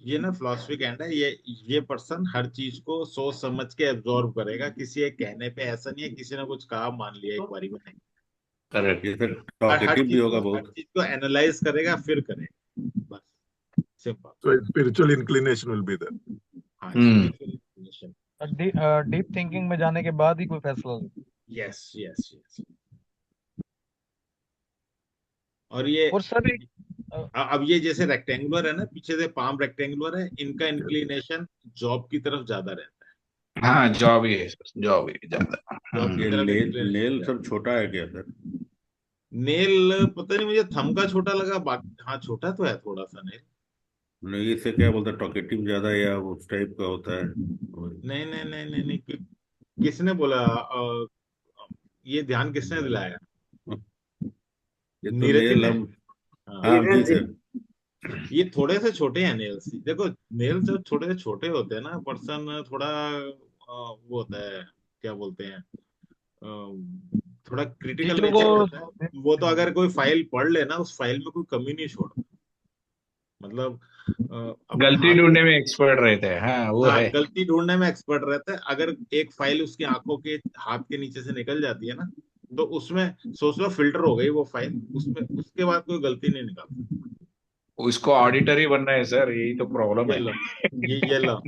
ये ना फिलोसफी हैंड है। ये पर्सन हर चीज को सोच समझ के एब्जॉर्व करेगा, किसी एक कहने पे ऐसा नहीं है किसी ने कुछ कहा मान लिया एक बारी में, नहीं। करेक्ट। ये सर हर टॉकेटिव भी चीज होगा को, हर बहुत। चीज को एनालाइज करेगा फिर करेगा, बस simple. So a spiritual inclination will be there. हाँ हम्म। स्पिरिचुअल। डीप थिंकिंग में जाने के बाद ही कोई फैसला ले। Yes yes yes. और ये और सर अब ये जैसे रेक्टेंगुलर है ना, पीछे से पाम रेक्टेंगुलर है, इनका Yes. इंक्लिनेशन जॉब की तरफ ज्यादा रहता है। हाँ, जॉब ही है सर, जॉब ही ज्यादा। जॉब की ये तरफ इंक्लिनेशन नेल सब ज्यादा। छोटा है क्या सर? नेल पता नहीं, मुझे थंब का छोटा लगा, बाकी हाँ छोटा तो है थोड़ा सा नेल। नहीं, इससे क्या बोलता है, टॉकेटिव ज्यादा है या उस टाइप का होता है? नहीं नहीं नहीं नहीं नहीं, किसने बोला ये ध्यान किसने दिलाया? ये तो नीरज जी नेल ने। हम। हाँ, हाँ जी धीरज जी। सर। ये थोड़े से छोटे हैं नेल्स, देखो नेल्स जब छोटे से छोटे होते हैं ना, पर्सन थोड़ा वो होता है, क्या बोलते हैं, थोड़ा ये क्रिटिकल जो नेचर का होता है। वो तो अगर कोई फाइल पढ़ लेना, उस फाइल में कोई कमी नहीं छोड़ता, मतलब अपने गलती हाथ ढूंढने को, में एक्सपर्ट रहते हैं, हाँ वो हाँ है। गलती ढूंढने में एक्सपर्ट रहता है। अगर एक फाइल उसकी आंखों के हाथ के नीचे से निकल जाती है ना, तो उसमें सोच लो फिल्टर हो गई वो फाइल, उसमें उसके बाद कोई गलती नहीं निकालता। उसको ऑडिटर ही बनना है सर, यही तो प्रॉब्लम ये है। लो, ये लो,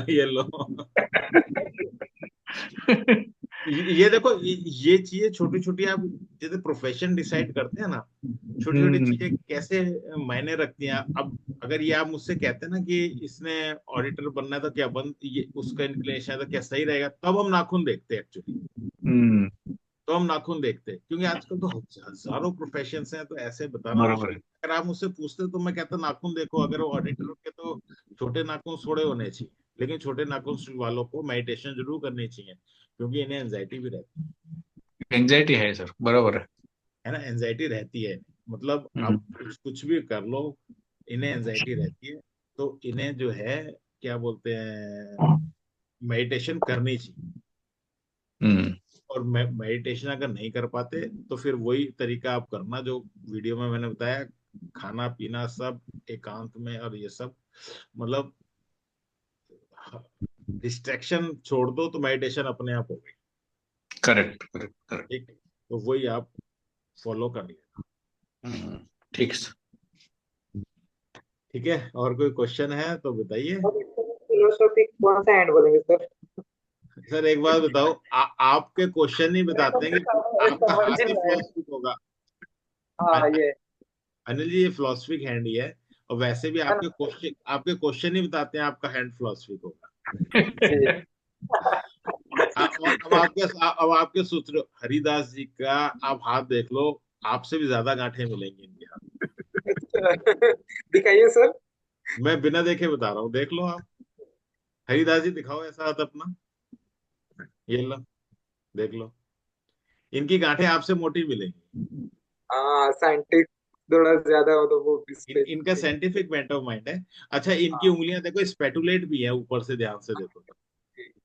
ये लो। ये देखो, ये चीजें छोटी छोटी आप जैसे प्रोफेशन डिसाइड करते हैं ना, छोटी छोटी चीजें हम्म। कैसे मायने रखती हैं। अब अगर ये आप मुझसे कहते हैं ना कि इसने ऑडिटर बनना है तो क्या बन, ये उसका इंक्लिनेशन है तो क्या सही रहेगा, तब हम नाखून देखते हैं एक्चुअली। हम्म। तो हम नाखून देखते हैं, क्योंकि आजकल तो हजारों प्रोफेशन हैं, तो ऐसे बताना बराबर मुश्किल। है। अगर आप मुझसे पूछते तो मैं कहता नाखून देखो, अगर वो ऑडिटर के तो छोटे नाखून थोड़े होने चाहिए, लेकिन छोटे नाखून वालों को मेडिटेशन जरूर करनी चाहिए, क्योंकि इन्हें एंजाइटी भी रहती एंजाइटी है सर, बराबर है। है ना, एंजाइटी रहती है। मतलब हम्म। आप कुछ भी कर लो, इन्हें एंजाइटी रहती है। तो इन्हें जो है, क्या बोलते हैं, मेडिटेशन करनी चाहिए। हम्म। और मेडिटेशन अगर नहीं कर पाते तो फिर वही तरीका आप करना जो वीडियो में मैंने बताया, खाना पीना सब एकांत में, और ये सब मतलब डिस्ट्रैक्शन छोड़ दो तो मेडिटेशन अपने आप हो गई। Correct, correct, correct. ठीक, तो वही आप फॉलो कर लिया। ठीक है सर। ठीक है, और कोई क्वेश्चन है तो बताइए। फिलोसॉफी कौन सा हैंड बोलेंगे सर? सर एक बात बताओ, आपके क्वेश्चन ही बताते हैं कि आपका समझ हाथ ही नहीं आया। फिलोसफिक होगा। हाँ ये अनिल जी, ये फिलोसफिक हैंड ही है, और वैसे भी है ना। आपके क्वेश्चन ही बताते हैं आपका हैंड फिलोसफिक होगा। जी। अब आपके सूत्र हरिदास जी का आप हाथ देख लो, आपसे भी ज्यादा गांठें मिलेंगी इनके हाथ। दिखाइए सर। मैं बिना देखे बता रहा हूँ, देख लो आप। हरिदास जी दिखाओ ऐसा हाथ अपना, ये लो, देख लो, इनकी गांठें आपसे मोटी मिलेंगी। हाँ साइंटिफिक थोड़ा ज्यादा हो तो वो इस पे इनका साइंटिफिक बेंट ऑफ माइंड है। अच्छा, इनकी हाँ उंगलियां देखो, स्पेटुलेट भी है ऊपर से, ध्यान से देखो।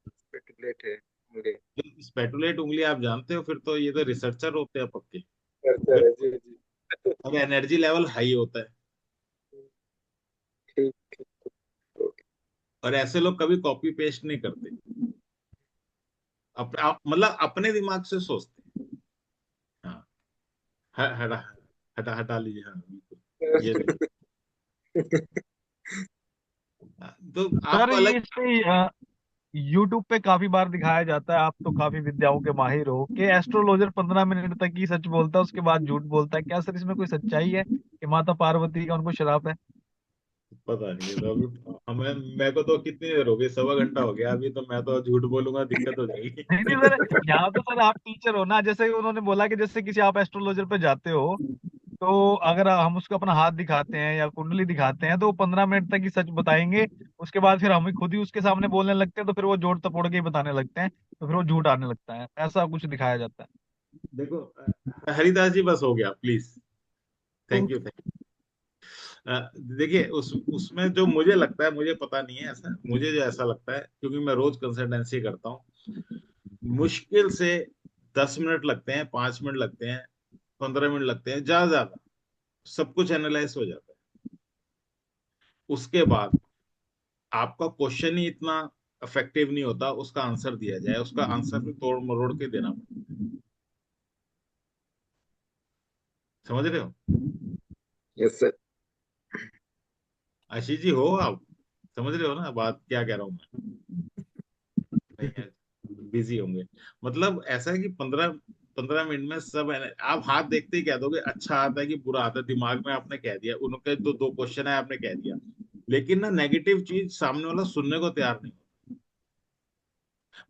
स्पेकुलेट है मुझे। स्पेटुलेट उंगली आप जानते हो, फिर तो ये तो रिसर्चर होते हैं पक्के। सर जी जी। और एनर्जी लेवल हाई होता है। ठीक ठीक। ओके। और ऐसे लोग कभी कॉपी पेस्ट नहीं करते। मतलब अपने दिमाग से सोचते हैं। हाँ, हटा हटा हटा लीजिए, हाँ बिल्कुल, ये देखो। हाँ, तो सर आपको अलग। ये इस पे यूट्यूब पे काफी बार दिखाया जाता है, आप तो काफी विद्याओं के माहिर हो, कि एस्ट्रोलॉजर 15 मिनट तक ही सच बोलता है, उसके बाद झूठ बोलता है। क्या सर इसमें कोई सच्चाई है कि माता पार्वती का उनको श्राप है? पता नहीं है, तो अभी हमें मेरे को तो कितनी देर हो गई, 1.25 घंटा हो गया अभी, तो मैं तो झूठ बोलूंगा दिक्कत हो जाएगी। नहीं नहीं सर, यहाँ तो सर आप टीचर हो ना, जैसे उन्होंने बोला कि जैसे किसी आप एस्ट्रोलॉजर पे जाते हो, तो अगर हम उसको अपना हाथ दिखाते हैं या कुंडली दिखाते हैं तो वो 15 मिनट तक ही सच बताएंगे। उसके बाद फिर हम ही खुद ही उसके सामने बोलने लगते हैं, तो फिर वो जोड़ तपोड़ के ही बताने लगते हैं, तो फिर वो झूठ आने लगता है, ऐसा कुछ दिखाया जाता देखो, हरिदास जी बस हो गया प्लीज। है। Thank you, thank you. देखिए, उसमें जो मुझे लगता है, मुझे पता नहीं है ऐसा, मुझे जो ऐसा लगता है, क्योंकि मैं रोज कंसल्टेंसी करता हूँ, मुश्किल से 10 मिनट लगते हैं, 5 मिनट लगते हैं, 15 मिनट लगते हैं, ज्यादा ज्यादा सब कुछ एनालाइज हो जाता है। उसके बाद आपका क्वेश्चन ही इतना इफेक्टिव नहीं होता, उसका आंसर दिया जाए, उसका आंसर भी तोड़ मरोड़ के देना पड़ता है। समझ रहे हो? Yes sir. आशीष जी हो आप, समझ रहे हो ना बात क्या कह रहा हूँ मैं? नहीं है, बिजी होंगे। मतलब ऐसा है कि 15 15 मिनट में सब आप हाथ देखते ही कह दोगे अच्छा हाथ है कि बुरा हाथ है, दिमाग में आपने कह दिया, उनके तो दो क्वेश्चन है आपने कह दिया। लेकिन ना, नेगेटिव चीज सामने वाला सुनने को तैयार नहीं।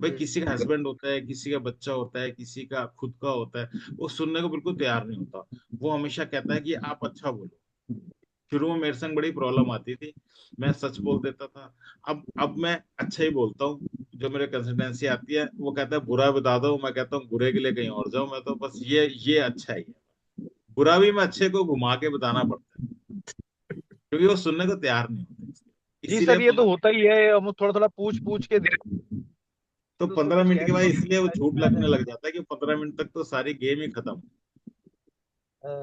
भाई, किसी का हस्बैंड होता है, किसी का बच्चा होता है, किसी का खुद का होता है, वो सुनने को बिल्कुल तैयार नहीं होता। वो हमेशा कहता है कि आप अच्छा बोलो। शुरू में मेरे संग बड़ी प्रॉब्लम आती थी, मैं सच बोल देता था। अब मैं अच्छा ही बोलता हूँ। जो मेरे कंसल्टेंसी आती है वो कहता है बुरा बता दो, मैं कहता हूँ बुरे के लिए कहीं और जाओ, मैं तो बस ये अच्छा ही है। बुरा भी मैं अच्छे को घुमा के बताना पड़ता है, क्योंकि वो सुनने को तैयार नहीं होते। जी इसीलिए सर, ये तो होता ही है, हम थोड़ा थोड़ा पूछ पूछ के धीरे तो धीरे उसको 15 मिनट कुछ के बाद कह इसलिए वो झूठ के आ लगने लग जाएगा। जाता है कि 15 मिनट तक तो सारी गेम ही खत्म।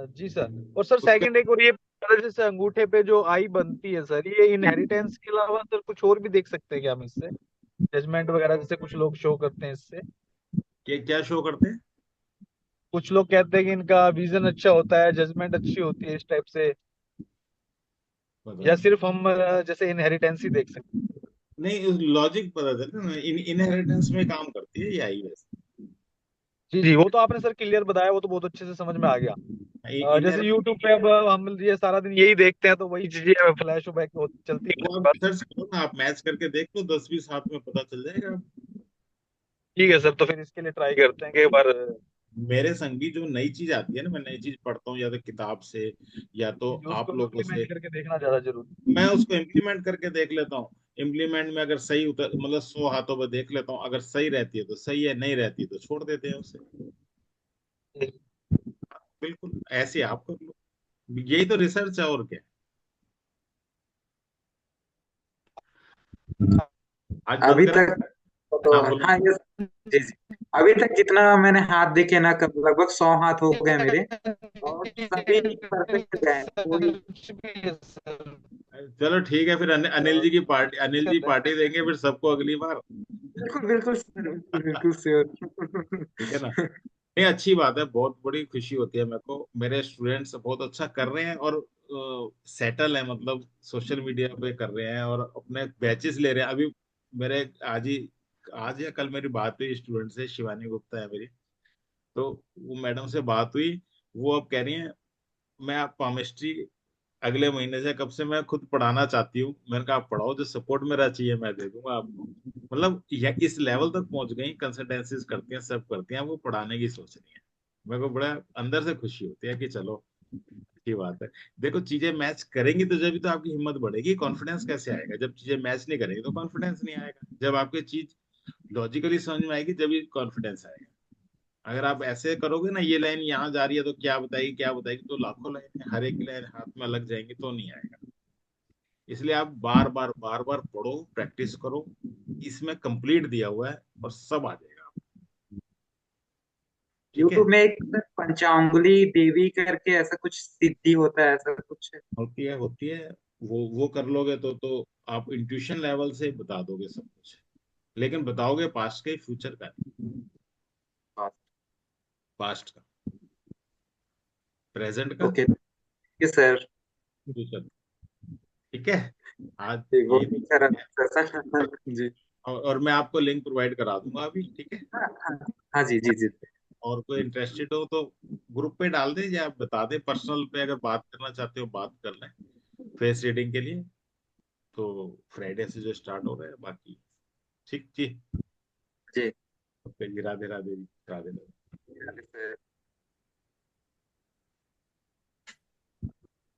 जी सर। और सर उसके सेकंड एक और ये जैसे अंगूठे पे जो आई बनती है सर, ये इनहेरिटेंस के अलावा सर कुछ और भी देख सकते हैं क्या हम इससे? जजमेंट वगैरह जैसे कुछ लोग शो करते हैं इससे। क्या शो करते हैं? कुछ लोग कहते हैं कि इनका विजन अच्छा होता है, जजमेंट अच्छी होती है, इस टाइप से। या बताओ। सिर्फ हम जैसे इनहेरिटेंस ही देख सकते हैं? नहीं, लॉजिक पता चले ना, इनहेरिटेंस में काम करती है ये आईएएस। जी जी, वो तो आपने सर क्लियर बताया, वो तो बहुत अच्छे से समझ में आ गया। जैसे इनहेरिटेंस यूट्यूब पे अब हम ये सारा दिन यही देखते हैं, तो वही चीजें फ्लैश बैक चलती है वो हमारे आप पास। रिसर्च करो ना, आप मैच करके देख लो, 10-20 हाथ में पता चल जाएगा। ठीक है सर, तो फिर इसके लिए ट्राई करते हैं कि एक बार मेरे संग भी जो नई चीज आती है ना, मैं नई चीज पढ़ता हूँ या तो किताब से या तो उसको आप लोगों से, इम्प्लीमेंट करके देखना ज्यादा जरूरी मैं उसको इम्प्लीमेंट करके देख लेता हूँ। इम्प्लीमेंट में अगर सही उतर, मतलब 100 हाथों पर देख लेता हूँ, अगर सही रहती है तो सही है, नहीं रहती है तो छोड़ देते हैं उसे। है। बिल्कुल ऐसे आप कर लो, यही तो रिसर्च है और क्या। आज बंद अभी करें। तक तो हाँ बोलो। हाँ ये जी जी, अभी तक जितना मैंने हाथ देखे ना, कब लगभग 100 हाथ हो गए मेरे, और सभी परफेक्ट गए, कोई कुछ भी है सर। चलो ठीक है फिर, अनिल जी की पार्टी, अनिल जी पार्टी देंगे फिर सबको अगली बार। बिल्कुल बिल्कुल sir, बिल्कुल ठीक है ना। श्योर। नहीं, अच्छी बात है, बहुत बड़ी खुशी होती है मेरे को, मेरे स्टूडेंट्स बहुत अच्छा कर रहे हैं और सेटल है, मतलब सोशल मीडिया पे कर रहे हैं और अपने बैचेस ले रहे हैं अभी। मेरे आज या कल मेरी बात हुई स्टूडेंट से, शिवानी गुप्ता है मेरी, तो वो मैडम से बात हुई। वो अब कह रही हैं मैं आप केमिस्ट्री अगले महीने से कब से मैं खुद पढ़ाना चाहती हूँ। मैंने कहा आप पढ़ाओ, जो सपोर्ट मेरा चाहिए मैं दे दूंगा आपको। मतलब इस लेवल तक पहुंच गई, कंसल्टेंसीज करती हैं, सब करती हैं, वो पढ़ाने की सोच रही हैं। मेरे को बड़ा अंदर से खुशी होती है कि चलो अच्छी बात है। देखो चीजें मैच करेंगी तो जब भी तो आपकी हिम्मत बढ़ेगी, कॉन्फिडेंस कैसे आएगा जब चीजें मैच नहीं करेंगी, तो कॉन्फिडेंस नहीं आएगा। जब आपकी चीज लॉजिकली समझ में आएगी जब भी कॉन्फिडेंस आएगा। अगर आप ऐसे करोगे ना, ये लाइन यहाँ जा रही है तो क्या बताएगी, तो लाखों लाइन हर एक लाइन हाथ में लग जाएंगी तो नहीं आएगा। इसलिए आप बार बार पढ़ो, प्रैक्टिस करो, इसमें कंप्लीट दिया हुआ है और सब आ जाएगा। ठीक है। यूट्यूब में एक पंचांगुली देवी करके ऐसा कुछ सिद्धि होता है, ऐसा कुछ है। होती है। वो कर लोगे तो आप इंट्यूशन लेवल से बता दोगे सब कुछ, लेकिन बताओगे पास्ट का ही, फ्यूचर का नहीं। पास्ट का, प्रेजेंट का, ओके, सर। फ्यूचर। ठीक है। आज बहुत यही अच्छा तो है। रहा जी। और मैं आपको लिंक प्रोवाइड करा दूंगा अभी, ठीक है। हाँ हाँ हाँ, जी जी जी। और कोई इंटरेस्टेड हो तो ग्रुप पे डाल दे या आप बता दे, पर्सनल पे अगर बात करना चाहते हो बात कर लें फेस रीडिंग के लिए। तो फ्राइडे से जो स्टार्ट हो रहा है बाकी। ठीक जी। जी ओके जी, राधे राधे जी, राधे राधे। जी।